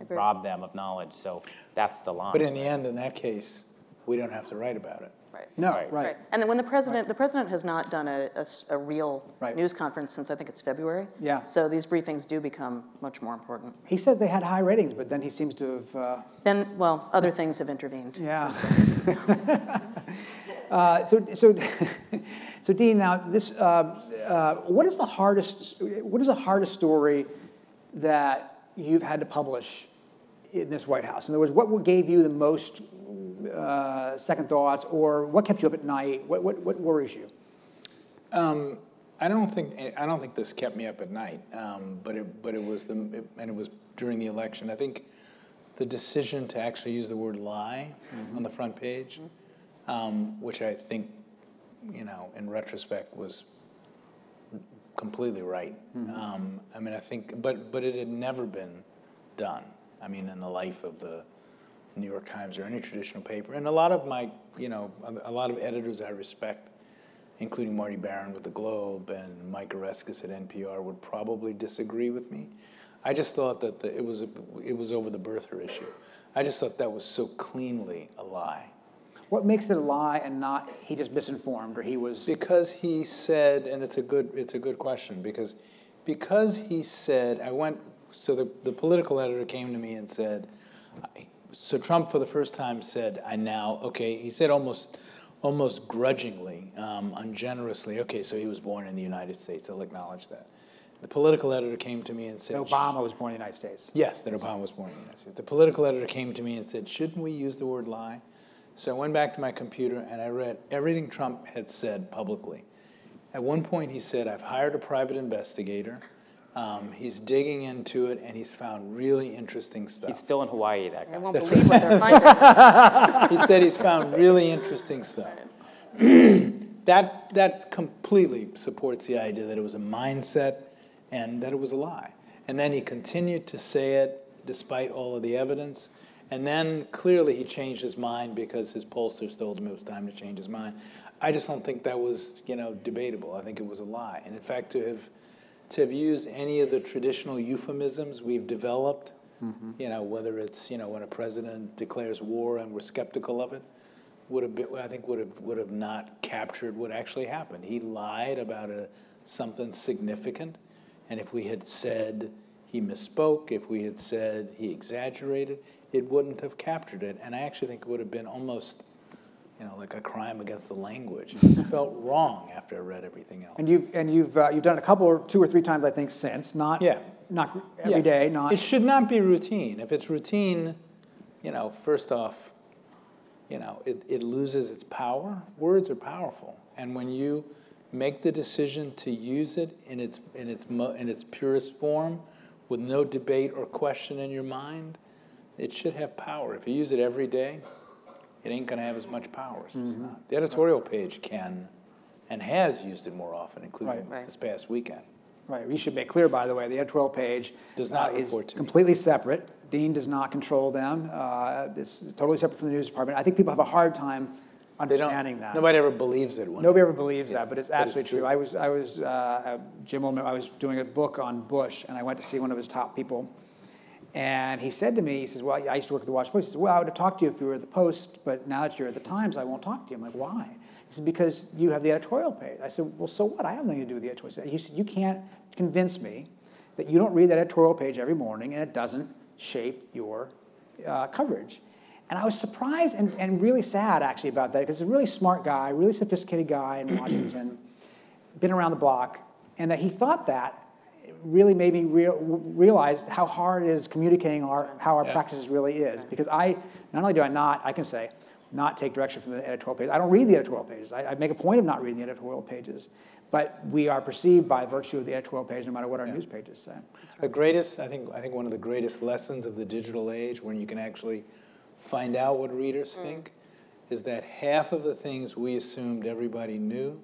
robbed them of knowledge. So that's the line. But in the end, in that case, we don't have to write about it. Right. No, right. And then when the president has not done a real news conference since I think it's February. Yeah. So these briefings do become much more important. He says they had high ratings, but then he seems to have... Then, well, other things have intervened. Yeah. So Dean, now this, what is the hardest story that you've had to publish in this White House? In other words, what gave you the most second thoughts, or what kept you up at night? What worries you? I don't think this kept me up at night, but it was during the election. I think the decision to actually use the word lie on the front page, which I think, in retrospect was completely right. I mean, I think, but it had never been done. I mean, in the life of the New York Times or any traditional paper, and a lot of my, a lot of editors I respect, including Marty Barron with the Globe and Mike Oreskes at NPR, would probably disagree with me. I just thought that it was over the birther issue. I just thought that was so cleanly a lie. What makes it a lie and not he just misinformed or he was? Because he said, and it's a good question, because he said, so the political editor came to me and said, so Trump for the first time said, he said almost grudgingly, ungenerously, okay, so he was born in the United States, I'll acknowledge that. The political editor came to me and said... Obama was born in the United States. Yes, that Obama was born in the United States. The political editor came to me and said, shouldn't we use the word lie? So I went back to my computer and I read everything Trump had said publicly. At one point he said, I've hired a private investigator. He's digging into it and he's found really interesting stuff. He's still in Hawaii, that guy. I won't believe what they're finding. He said he's found really interesting stuff. That completely supports the idea that it was a mindset and that it was a lie. And then he continued to say it despite all of the evidence. And then clearly he changed his mind because his pollsters told him it was time to change his mind. I just don't think that was, debatable. I think it was a lie. And in fact, to have used any of the traditional euphemisms we've developed, whether it's, when a president declares war and we're skeptical of it, would have not captured what actually happened. He lied about something significant, and if we had said he misspoke, if we had said he exaggerated, it wouldn't have captured it. And I actually think it would have been almost, like a crime against the language. It felt wrong after I read everything else. And you've done it 2 or 3 times, I think, since. Not every day. Not. It should not be routine. If it's routine, first off, it loses its power. Words are powerful, and when you make the decision to use it in its purest form, with no debate or question in your mind, it should have power. If you use it every day, it ain't going to have as much power. So it's not. The editorial page can and has used it more often, including this past weekend. Right. We should make clear, by the way, the editorial page does not is report to completely separate. Dean does not control them. It's totally separate from the news department. I think people have a hard time understanding that. Nobody ever believes it. Nobody ever believes that, but it's absolutely true. I was Jim Ullman, I was doing a book on Bush, and I went to see one of his top people. And he said to me, he says, well, I used to work at the Washington Post. He says, well, I would have talked to you if you were at the Post, but now that you're at the Times, I won't talk to you. I'm like, why? He said, because you have the editorial page. I said, well, so what? I have nothing to do with the editorial page. He said, you can't convince me that you don't read that editorial page every morning and it doesn't shape your coverage. And I was surprised and really sad, actually, about that, because he's a really smart guy, really sophisticated guy in Washington, been around the block, and that he thought that really made me realize how hard it is communicating how our practices really is. Because not only do I can say, not take direction from the editorial pages. I don't read the editorial pages. I make a point of not reading the editorial pages. but we are perceived by virtue of the editorial page, no matter what our news pages say. The greatest, I think one of the greatest lessons of the digital age, when you can actually find out what readers think, is that half of the things we assumed everybody knew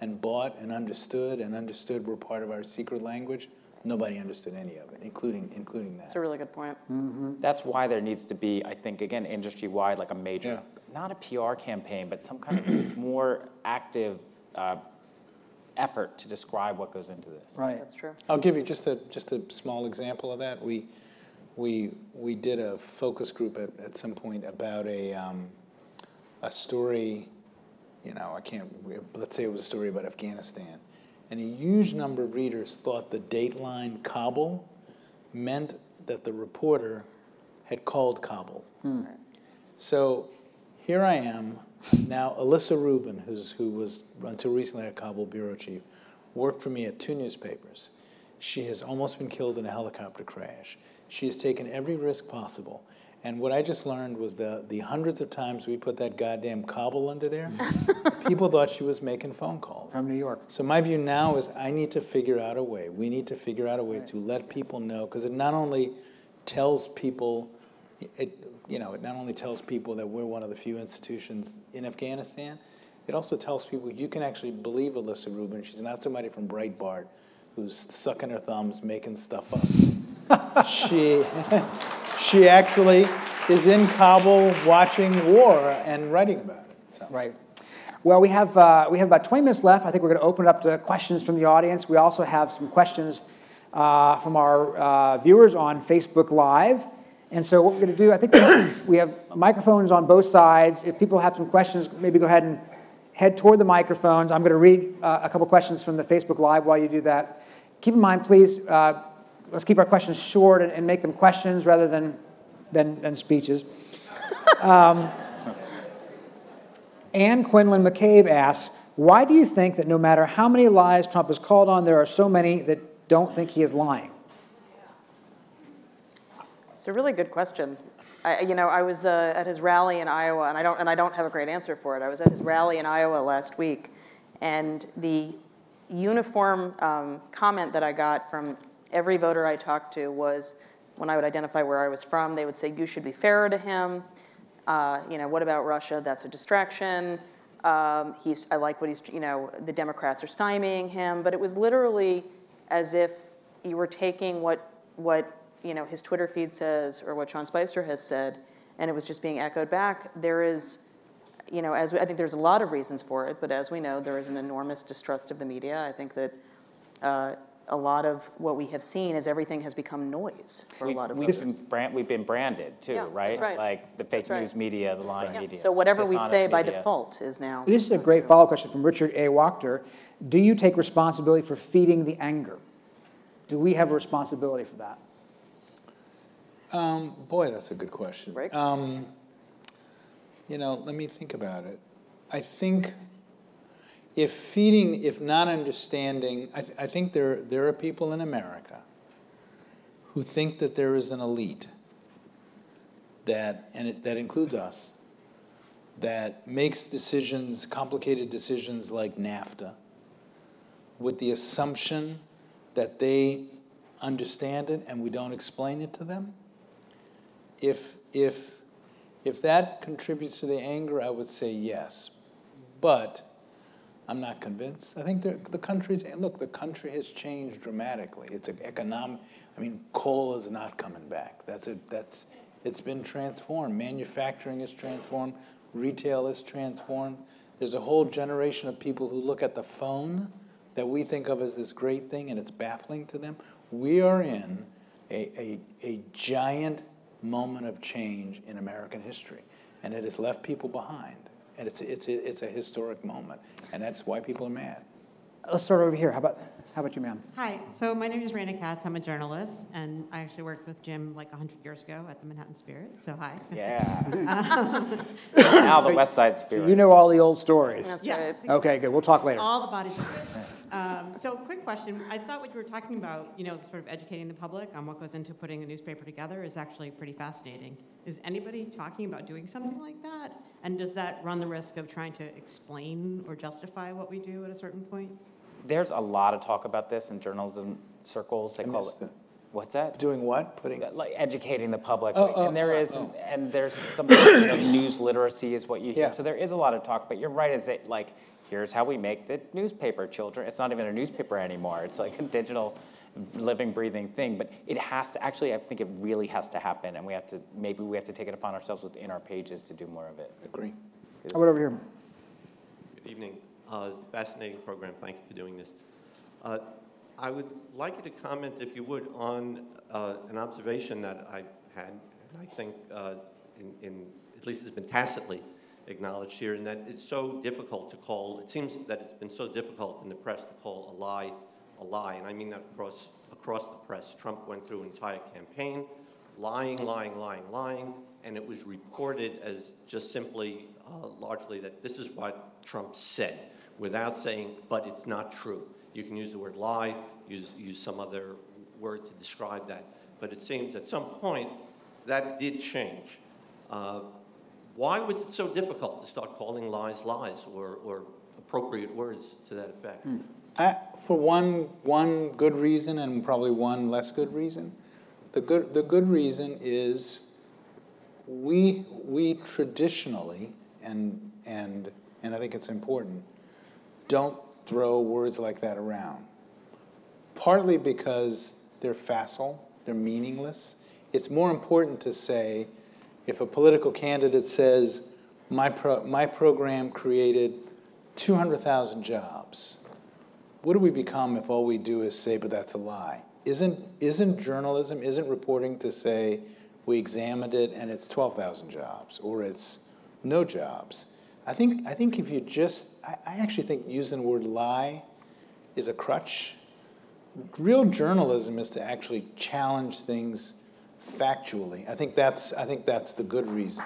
and bought and understood were part of our secret language, nobody understood any of it, including that. That's a really good point. That's why there needs to be, I think, again, industry-wide, like a major, not a PR campaign, but some kind of more active effort to describe what goes into this. Right. That's true. I'll give you just a small example of that. We did a focus group at some point about a story, let's say it was a story about Afghanistan. And a huge number of readers thought the Dateline Kabul meant that the reporter had called Kabul. So here I am, now Alyssa Rubin, who was until recently our Kabul bureau chief, worked for me at 2 newspapers. She has almost been killed in a helicopter crash. She has taken every risk possible. And what I just learned was the hundreds of times we put that goddamn Kabul under there, people thought she was making phone calls. From New York. So my view now is we need to figure out a way to let people know, because it not only tells people, it not only tells people that we're one of the few institutions in Afghanistan, it also tells people you can actually believe Alyssa Rubin. She's not somebody from Breitbart who's sucking her thumbs, making stuff up. She actually is in Kabul watching war and writing about it. So. Right. Well, we have about 20 minutes left. I think we're going to open it up to questions from the audience. We also have some questions from our viewers on Facebook Live. And so what we're going to do, I think we have microphones on both sides. If people have some questions, maybe go ahead and head toward the microphones. I'm going to read a couple questions from the Facebook Live while you do that. Keep in mind, please, let's keep our questions short and make them questions rather than speeches. Ann Quinlan McCabe asks, why do you think that no matter how many lies Trump has called on, there are so many that don't think he is lying? It's a really good question. I was at his rally in Iowa, and I don't have a great answer for it. I was at his rally in Iowa last week, and the uniform comment that I got from every voter I talked to was, when I would identify where I was from, they would say, you should be fairer to him. What about Russia? That's a distraction. I like what he's, the Democrats are stymieing him. But it was literally as if you were taking what his Twitter feed says or what Sean Spicer has said, and it was just being echoed back. There is, I think there's a lot of reasons for it, but as we know, there is an enormous distrust of the media. I think that a lot of what we have seen is everything has become noise for a lot of voters. We've been branded too, right? That's right? Like the fake news media, the lying media. So whatever we say by media. default is now. This is a great follow-up question from Richard A. Wachter. Do you take responsibility for feeding the anger? Do we have a responsibility for that? Boy, that's a good question. Right. Let me think about it. I think if not understanding, I think there are people in America who think that there is an elite that includes us, that makes decisions, complicated decisions like NAFTA, with the assumption that they understand it and we don't explain it to them. If that contributes to the anger, I would say yes, but I'm not convinced. I think the country has changed dramatically. It's economic. Coal is not coming back. It's been transformed. Manufacturing is transformed. Retail is transformed. There's a whole generation of people who look at the phone that we think of as this great thing, and it's baffling to them. We are in a giant moment of change in American history, and it has left people behind. And it's a historic moment, and that's why people are mad. Let's start over here. How about you, ma'am? Hi. So my name is Raina Katz. I'm a journalist, and I actually worked with Jim like 100 years ago at the Manhattan Spirit. So hi. Yeah. Now the West Side Spirit. You know all the old stories. That's Yes. right. Okay, good. We'll talk later. All the bodies are good. So quick question. I thought what you were talking about, sort of educating the public on what goes into putting a newspaper together is actually pretty fascinating. Is anybody talking about doing something like that? And does that run the risk of trying to explain or justify what we do at a certain point? there's a lot of talk about this in journalism circles. They call it, what's that? Doing what? Putting Like educating the public. Oh, and there's something, you know, news literacy is what you hear. Yeah. So there is a lot of talk, but you're right, is it like, here's how we make the newspaper, children. It's not even a newspaper anymore. It's like a digital, living, breathing thing. But it has to, actually, I think it really has to happen, and maybe we have to take it upon ourselves within our pages to do more of it. Agree. How about over here? Good evening. Fascinating program. Thank you for doing this. I would like you to comment, if you would, on an observation that I've had, and I think at least it's been tacitly acknowledged here, and that it's so difficult to call, it seems that it's been so difficult in the press to call a lie, and I mean that across the press. Trump went through an entire campaign, lying, and it was reported as just simply, largely, that this is what Trump said, without saying, but it's not true. You can use the word lie, use some other word to describe that, but it seems at some point that did change. Why was it so difficult to start calling lies lies, or appropriate words to that effect? For one good reason and probably one less good reason. The good reason is we traditionally, and I think it's important, don't throw words like that around. Partly because they're facile, they're meaningless. It's more important to say, if a political candidate says, my program created 200,000 jobs, what do we become if all we do is say, but that's a lie? Isn't journalism, isn't reporting to say, we examined it and it's 12,000 jobs, or it's no jobs? I think if you just, I actually think using the word lie is a crutch. Real journalism is to actually challenge things factually. I think that's the good reason.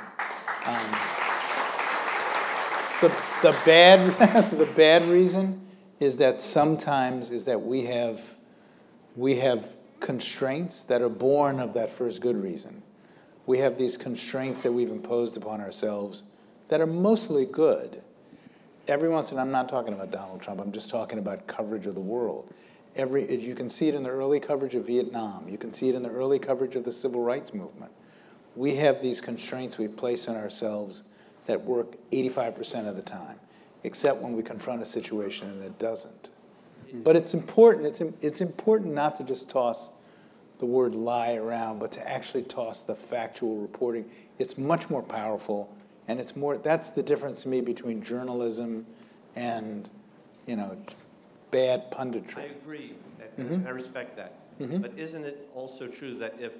The bad reason is that sometimes we have constraints that are born of that first good reason. We have these constraints that we've imposed upon ourselves that are mostly good. Every once in a while, I'm not talking about Donald Trump, I'm just talking about coverage of the world. You can see it in the early coverage of Vietnam. You can see it in the early coverage of the civil rights movement. We have these constraints we place on ourselves that work 85% of the time, except when we confront a situation and it doesn't. But it's important. It's important not to just toss the word lie around, but to actually toss the factual reporting. It's much more powerful, and it's more. That's the difference to me between journalism and, bad punditry. I agree, and I respect that. But isn't it also true that if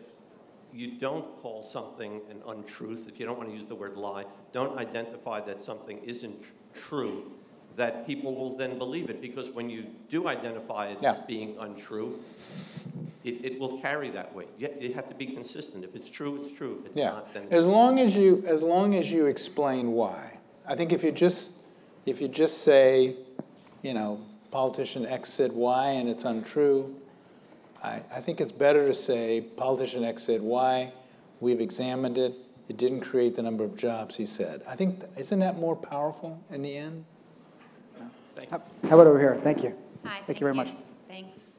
you don't call something an untruth, if you don't want to use the word lie, don't identify that something isn't true, that people will then believe it? Because when you do identify it as being untrue, it will carry that way. You have to be consistent. If it's true, it's true. If it's not, then as long as you explain why. I think if you just say, politician X said Y and it's untrue, I think it's better to say politician X said Y, we've examined it, it didn't create the number of jobs he said. I think, isn't that more powerful in the end? thank you. How about over here? Thank you. Hi, Thank you very much. Thanks.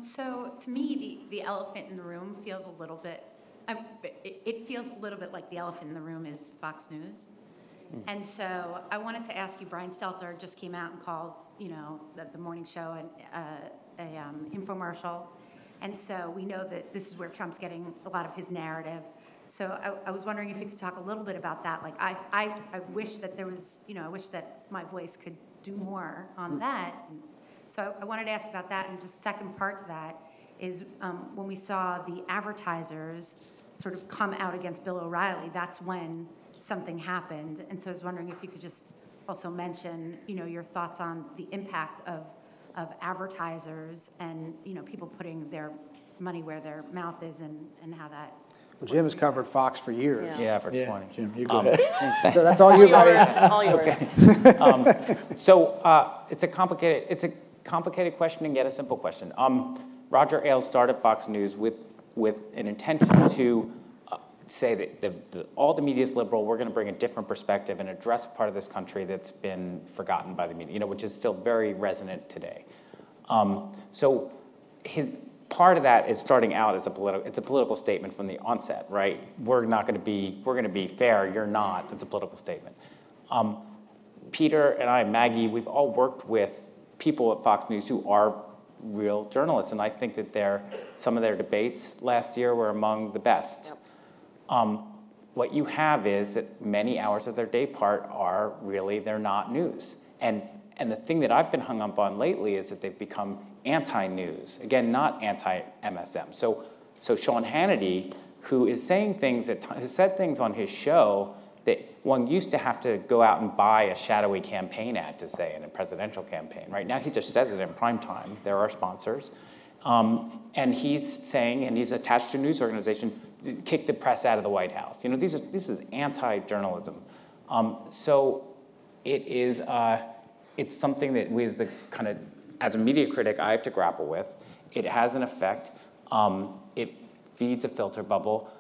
So to me, the elephant in the room feels a little bit, it feels a little bit like the elephant in the room is Fox News. And so I wanted to ask you, Brian Stelter just came out and called, the morning show an infomercial. And so we know that this is where Trump's getting a lot of his narrative. So I was wondering if you could talk a little bit about that. Like, I wish that there was, I wish that my voice could do more on that. So I wanted to ask you about that. And just second part to that is when we saw the advertisers sort of come out against Bill O'Reilly, that's when something happened. And so I was wondering if you could just also mention, your thoughts on the impact of advertisers and, people putting their money where their mouth is and how that. Well, Jim has covered Fox for years. Yeah, for 20. Jim, you go ahead. So that's all you, buddy. All yours. It's a complicated question and yet a simple question. Roger Ailes started Fox News with an intention to say that all the media is liberal, we're going to bring a different perspective and address a part of this country that's been forgotten by the media, which is still very resonant today. So part of that is starting out as it's a political statement from the onset, right? We're going to be fair, you're not. That's a political statement. Peter and I, Maggie, we've all worked with people at Fox News who are real journalists, and I think that some of their debates last year were among the best. Yep. What you have is that many hours of their day part are really, they're not news. And the thing that I've been hung up on lately is that they've become anti-news. Again, not anti-MSM. So Sean Hannity, who is saying things who said things on his show that one used to have to go out and buy a shadowy campaign ad to say in a presidential campaign. Right now, he just says it in prime time. There are sponsors. And he's saying, and he's attached to a news organization, kick the press out of the White House. This is anti-journalism. So it's something that we as a media critic, I have to grapple with. It has an effect. It feeds a filter bubble.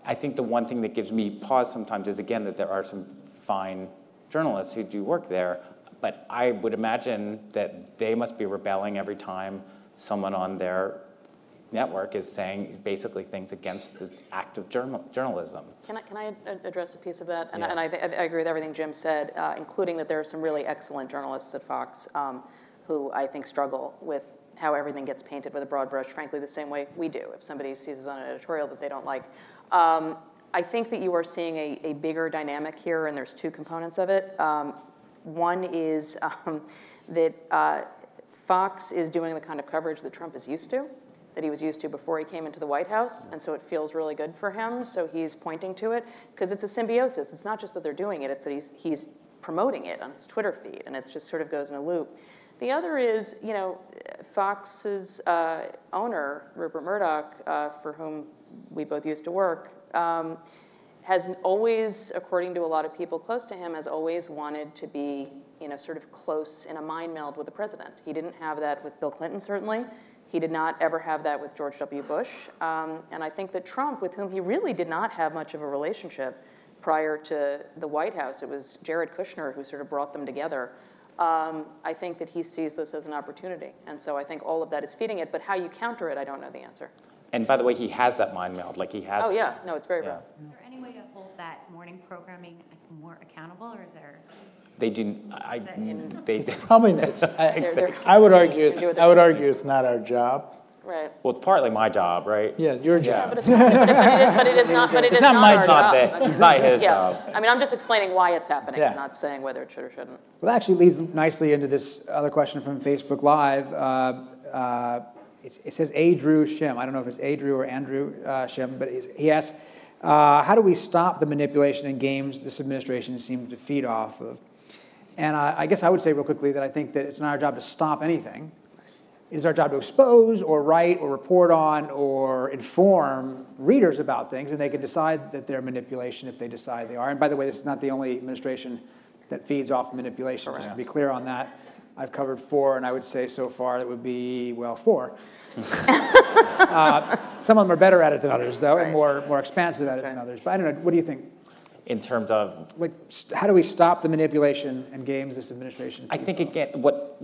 I think the one thing that gives me pause sometimes is, again, that there are some fine journalists who do work there, but I would imagine that they must be rebelling every time someone on their network is saying basically things against the act of journalism. Can I address a piece of that? And, Yeah. and I agree with everything Jim said, including that there are some really excellent journalists at Fox who I think struggle with how everything gets painted with a broad brush, frankly, the same way we do if somebody sees us on an editorial that they don't like. I think that you are seeing a bigger dynamic here, and there's two components of it. One is that Fox is doing the kind of coverage that Trump is used to, that he was used to before he came into the White House, and so it feels really good for him, so he's pointing to it, because it's a symbiosis. It's not just that they're doing it, it's that he's promoting it on his Twitter feed, and it just sort of goes in a loop. The other is, Fox's owner, Rupert Murdoch, for whom we both used to work, has always, according to a lot of people close to him, has always wanted to be, sort of close in a mind meld with the president. He didn't have that with Bill Clinton, certainly. He did not ever have that with George W. Bush. And I think that Trump, with whom he really did not have much of a relationship prior to the White House, it was Jared Kushner who sort of brought them together. I think that he sees this as an opportunity. And so I think all of that is feeding it, but how you counter it, I don't know the answer. And by the way, he has that mind meld, he has. Oh yeah, no, it's very yeah. real. Is there any way to hold that morning programming more accountable, or is there? They do. Probably not. I would argue it's not our job. Right. Well, it's partly my job, right? Yeah, your job. But it is not. But it is not my our job. job. It's not his job. I mean, I'm just explaining why it's happening. Yeah. I'm not saying whether it should or shouldn't. Well, that actually leads nicely into this other question from Facebook Live. It says Adrew Shim. I don't know if it's Adrew or Andrew Shim, but he asks, how do we stop the manipulation and games this administration seems to feed off of? And I guess I would say real quickly that I think that it's not our job to stop anything. It is our job to expose or write or report on or inform readers about things, and they can decide that they're manipulation if they decide they are. And by the way, this is not the only administration that feeds off manipulation, just to be clear on that. I've covered 4, and I would say so far it would be, 4. Some of them are better at it than others, though, and more expansive at it than others. But I don't know, what do you think? In terms of? How do we stop the manipulation and games this administration? I think, again, what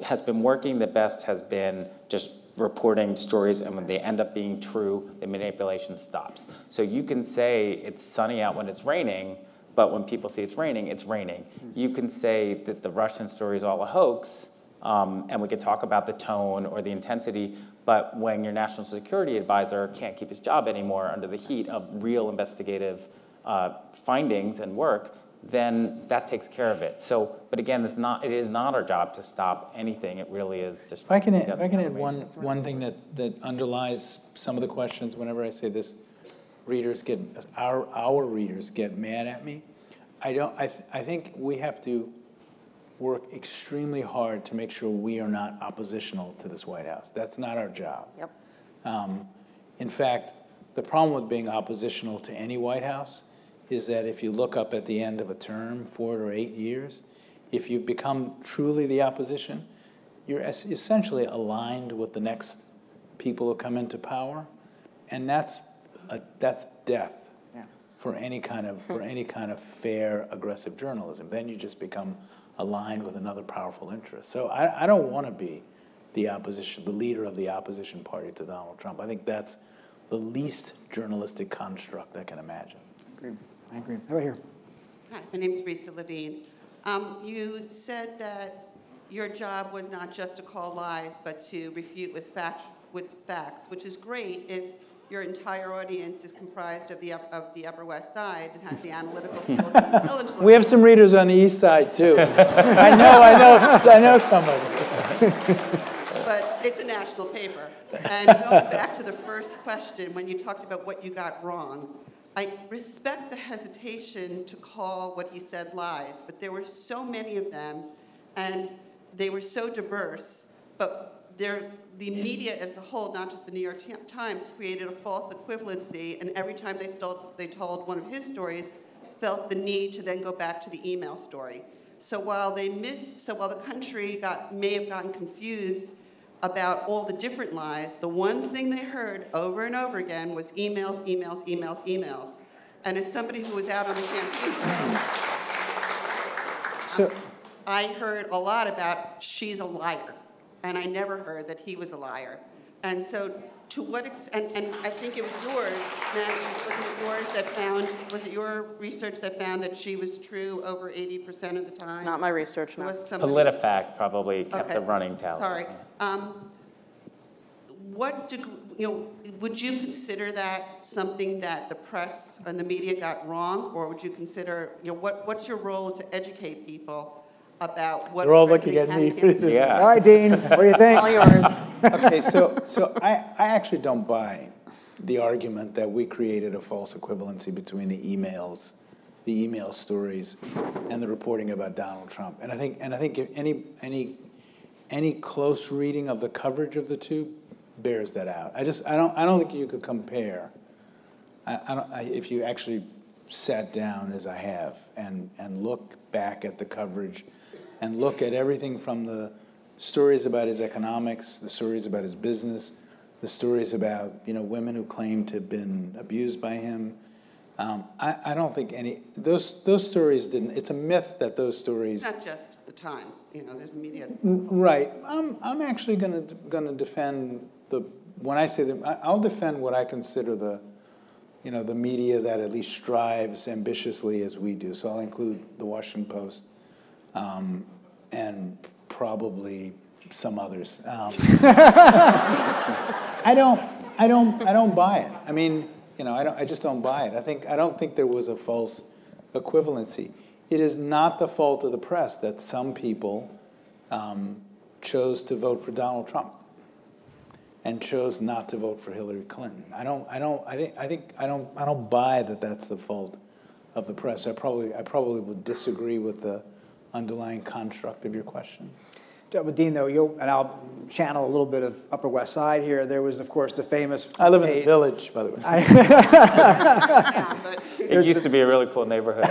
has been working the best has been just reporting stories, and when they end up being true, the manipulation stops. So you can say it's sunny out when it's raining, but when people see it's raining, it's raining. You can say that the Russian story is all a hoax, and we could talk about the tone or the intensity, but when your national security advisor can't keep his job anymore under the heat of real investigative findings and work, then that takes care of it. So, but again, it is not our job to stop anything. It really is just. If I can add one thing that underlies some of the questions whenever I say this, our readers get mad at me. I think we have to work extremely hard to make sure we are not oppositional to this White House. That's not our job. Yep. In fact, the problem with being oppositional to any White House is that if you look up at the end of a term, 4 or 8 years, if you become truly the opposition, you're essentially aligned with the next people who come into power, and that's that's death Yeah. for any kind of fair, aggressive journalism. Then you just become aligned with another powerful interest. So I don't want to be the leader of the opposition party to Donald Trump. I think that's the least journalistic construct I can imagine. I agree. How about here? Hi, my name is Risa Levine. You said that your job was not just to call lies, but to refute with facts, which is great if your entire audience is comprised of the Upper West Side and has the analytical skills and intelligence. We have some readers on the East Side too. I know some of them. But it's a national paper. And going back to the first question, when you talked about what you got wrong, I respect the hesitation to call what he said lies, but there were so many of them, and they were so diverse, but the media as a whole, not just the New York Times, created a false equivalency, and every time they told one of his stories, felt the need to then go back to the email story. So while the country may have gotten confused about all the different lies, the one thing they heard over and over again was emails, emails, emails, emails. And as somebody who was out on the campaign, I heard a lot about she's a liar, and I never heard that he was a liar. And so to what extent, and I think it was yours, Maggie, was it your research that found that she was true over 80% of the time? It's not my research, no. PolitiFact probably kept the running tally. Sorry. Would you consider that something that the press and the media got wrong, or would you consider, what's your role to educate people about what? They're all looking at me. Yeah. All right, Dean, what do you think? All yours. Okay, so I actually don't buy the argument that we created a false equivalency between the email stories, and the reporting about Donald Trump. And I think if any close reading of the coverage of the two bears that out. I don't think you could compare. If you actually sat down as I have and look back at the coverage and look at everything from the stories about his economics, the stories about his business, the stories about women who claim to have been abused by him. I don't think those stories didn't. It's a myth that those stories. It's not just the Times. There's the media. Right. I'm actually going to defend when I say that, I'll defend what I consider the media that at least strives ambitiously as we do. So I'll include the Washington Post, and probably some others. I don't buy it. I mean, I just don't buy it. I don't think there was a false equivalency. It is not the fault of the press that some people chose to vote for Donald Trump and chose not to vote for Hillary Clinton. I don't buy that that's the fault of the press. I probably would disagree with the underlying construct of your question. But Dean, though, and I'll channel a little bit of Upper West Side here. There was, of course, the famous. I live in the Village, by the way. It used to be a really cool neighborhood.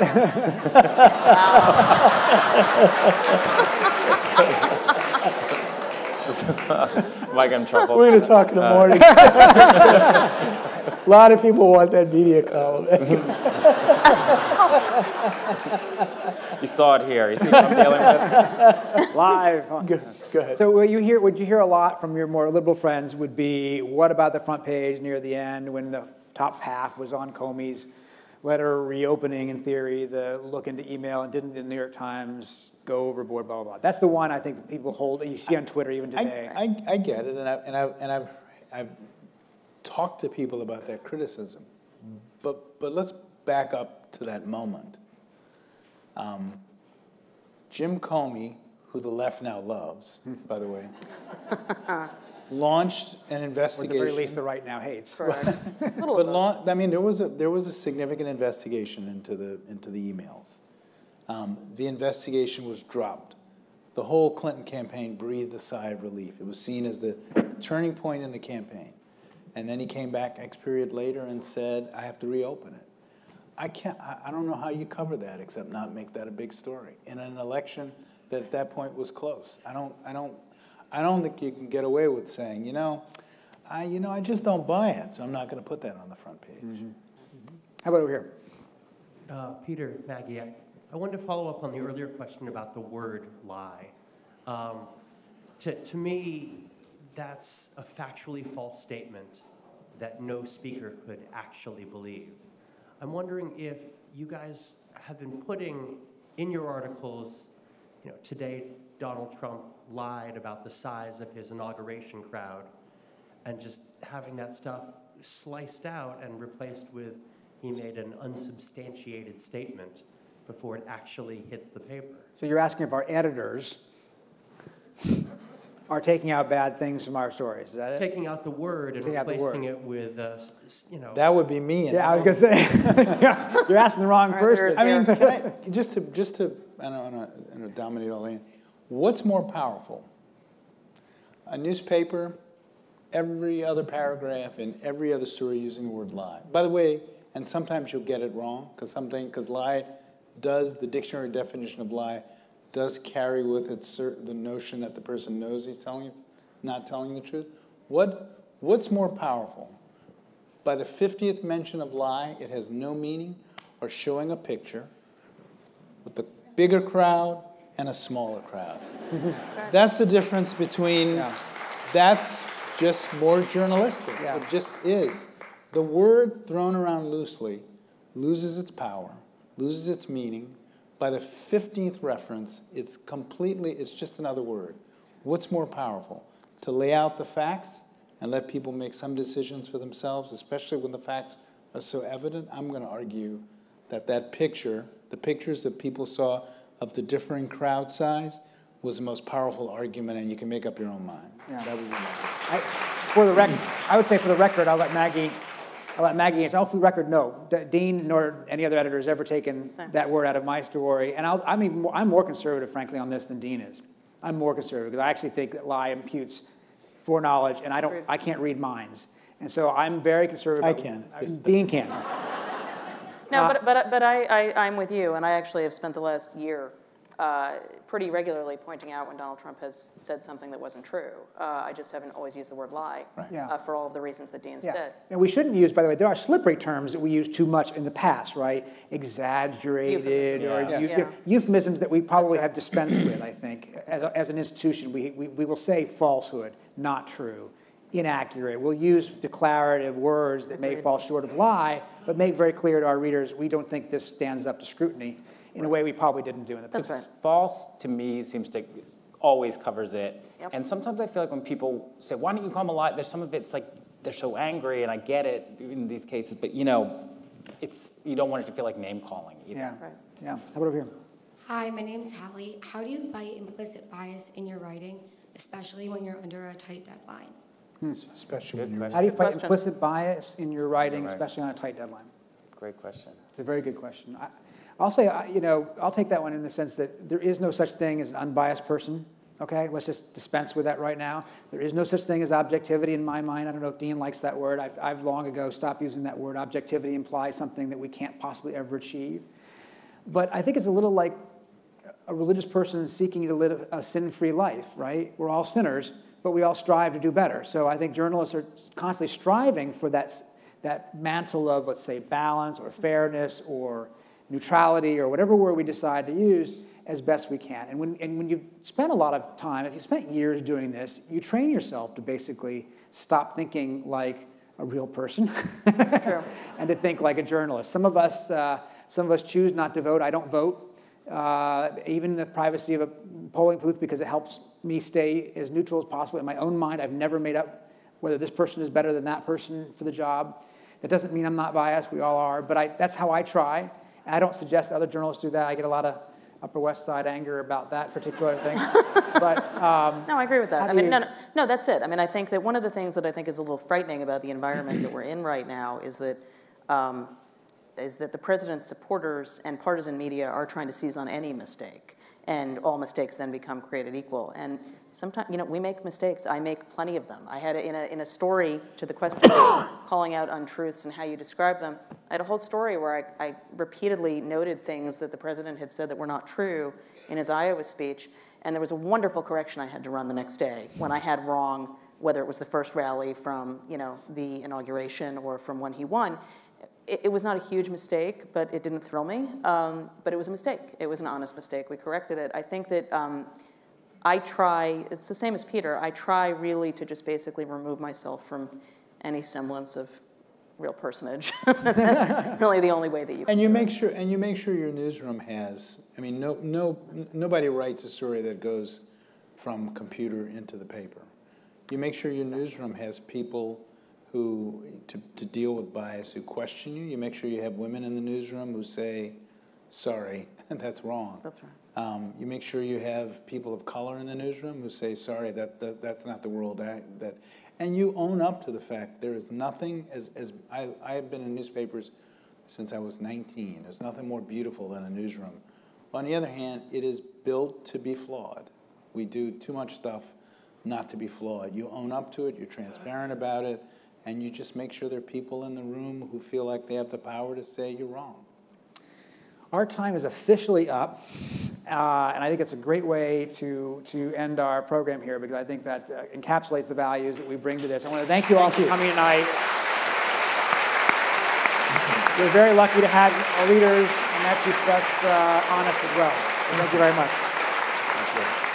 Mike, I'm in trouble. We're going to talk in the morning. A lot of people want that media column. You saw it here. You see what I'm dealing with? Live. Go ahead. So what you hear a lot from your more liberal friends would be, what about the front page near the end when the top half was on Comey's letter reopening, in theory, the look into email, and didn't the New York Times go overboard, blah, blah, blah. That's the one I think that people hold, and you see on Twitter even today. I get it, and I've talked to people about that criticism. But let's back up to that moment. Jim Comey, who the left now loves, by the way, launched an investigation. Or at the very least, the right now hates. Correct. But there was a significant investigation into the emails. The investigation was dropped. The whole Clinton campaign breathed a sigh of relief. It was seen as the turning point in the campaign. And then he came back X period later and said, I have to reopen it. I don't know how you cover that except not make that a big story in an election that at that point was close. I don't think you can get away with saying, I just don't buy it, so I'm not going to put that on the front page. How about over here? Peter, Maggie, I wanted to follow up on the earlier question about the word lie. To me, that's a factually false statement that no speaker could actually believe. I'm wondering if you guys have been putting in your articles, today Donald Trump lied about the size of his inauguration crowd, and just having that stuff sliced out and replaced with he made an unsubstantiated statement before it actually hits the paper. So you're asking if our editors are taking out bad things from our stories, is that it? Taking out the word and replacing it with, That would be me. Yeah, I was going to say, you're asking the wrong person. I mean, just to I don't want to dominate all in. What's more powerful? A newspaper, every other paragraph in every other story using the word lie. By the way, and sometimes you'll get it wrong, because lie does, the dictionary definition of lie does carry with it the notion that the person knows he's not telling the truth. What's more powerful? By the 50th mention of lie, it has no meaning, or showing a picture with a bigger crowd and a smaller crowd. That's the difference between, that's just more journalistic. It just is. The word thrown around loosely loses its power, loses its meaning. By the 15th reference, it's just another word. What's more powerful? To lay out the facts and let people make some decisions for themselves, especially when the facts are so evident? I'm going to argue that the pictures that people saw of the differing crowd size was the most powerful argument, and you can make up your own mind. Yeah. That would be my I would say for the record, I'll let Maggie answer. For the record, no. Dean nor any other editor has ever taken that word out of my story. And I'm more conservative, frankly, on this than Dean is. I'm more conservative because I actually think that lie imputes foreknowledge, and I can't read minds. And so I'm very conservative. I can. Dean can. No, but I'm with you, and I actually have spent the last year pretty regularly pointing out when Donald Trump has said something that wasn't true. I just haven't always used the word lie for all of the reasons that Dean said. And we shouldn't use, by the way, there are slippery terms that we use too much in the past, right? Exaggerated, euphemisms that we probably have dispensed with, I think. As an institution, we will say falsehood, not true, inaccurate. We'll use declarative words that may fall short of lie, but make very clear to our readers, we don't think this stands up to scrutiny in a way we probably didn't do in the past. That's right. False, to me, seems to always covers it. Yep. And sometimes I feel like when people say, why don't you call them a lie? There's some of it's like, they're so angry, and I get it in these cases, but you don't want it to feel like name calling either. Yeah. Yeah. How about over here? Hi, my name's Hallie. How do you fight implicit bias in your writing, especially when you're under a tight deadline? Especially when you're... How do you fight implicit bias in your writing, especially on a tight deadline? Great question. It's a very good question. I'll say, I'll take that one in the sense that there is no such thing as an unbiased person, okay? Let's just dispense with that right now. There is no such thing as objectivity in my mind. I don't know if Dean likes that word. I've long ago stopped using that word. Objectivity implies something that we can't possibly ever achieve. But I think it's a little like a religious person seeking to live a sin-free life, right? We're all sinners, but we all strive to do better. So I think journalists are constantly striving for that mantle of, let's say, balance or fairness or neutrality or whatever word we decide to use as best we can. And when you spend a lot of time, if you spent years doing this, you train yourself to basically stop thinking like a real person and to think like a journalist. Some of us choose not to vote. I don't vote, even in the privacy of a polling booth, because it helps me stay as neutral as possible in my own mind. I've never made up whether this person is better than that person for the job. That doesn't mean I'm not biased. We all are. But that's how I try. And I don't suggest other journalists do that. I get a lot of Upper West Side anger about that particular thing. But no, I agree with that. I mean, no, that's it. I mean, I think that one of the things that I think is a little frightening about the environment that we're in right now is that the president's supporters and partisan media are trying to seize on any mistake, and all mistakes then become created equal. And sometimes, we make mistakes. I make plenty of them. I had in a story to the question of calling out untruths and how you describe them, I had a whole story where I repeatedly noted things that the president had said that were not true in his Iowa speech, and there was a wonderful correction I had to run the next day when I had wrong whether it was the first rally from, the inauguration or from when he won. It was not a huge mistake, but it didn't thrill me. But it was a mistake. It was an honest mistake. We corrected it. I think that I try, it's the same as Peter, I try really to just basically remove myself from any semblance of real personage. That's really the only way that you can. And you make sure your newsroom has, I mean, nobody writes a story that goes from computer into the paper. You make sure your newsroom has people who, to deal with bias, who question you. You make sure you have women in the newsroom who say, sorry, that's wrong. That's right. You make sure you have people of color in the newsroom who say, sorry, that's not the world that, and you own up to the fact there is nothing, I have been in newspapers since I was 19. There's nothing more beautiful than a newsroom. On the other hand, it is built to be flawed. We do too much stuff not to be flawed. You own up to it, you're transparent about it, and you just make sure there are people in the room who feel like they have the power to say you're wrong. Our time is officially up, and I think it's a great way to end our program here, because I think that encapsulates the values that we bring to this. I want to thank you all for coming tonight. We're very lucky to have our leaders, and that keeps us honest as well. So thank you very much. Thank you.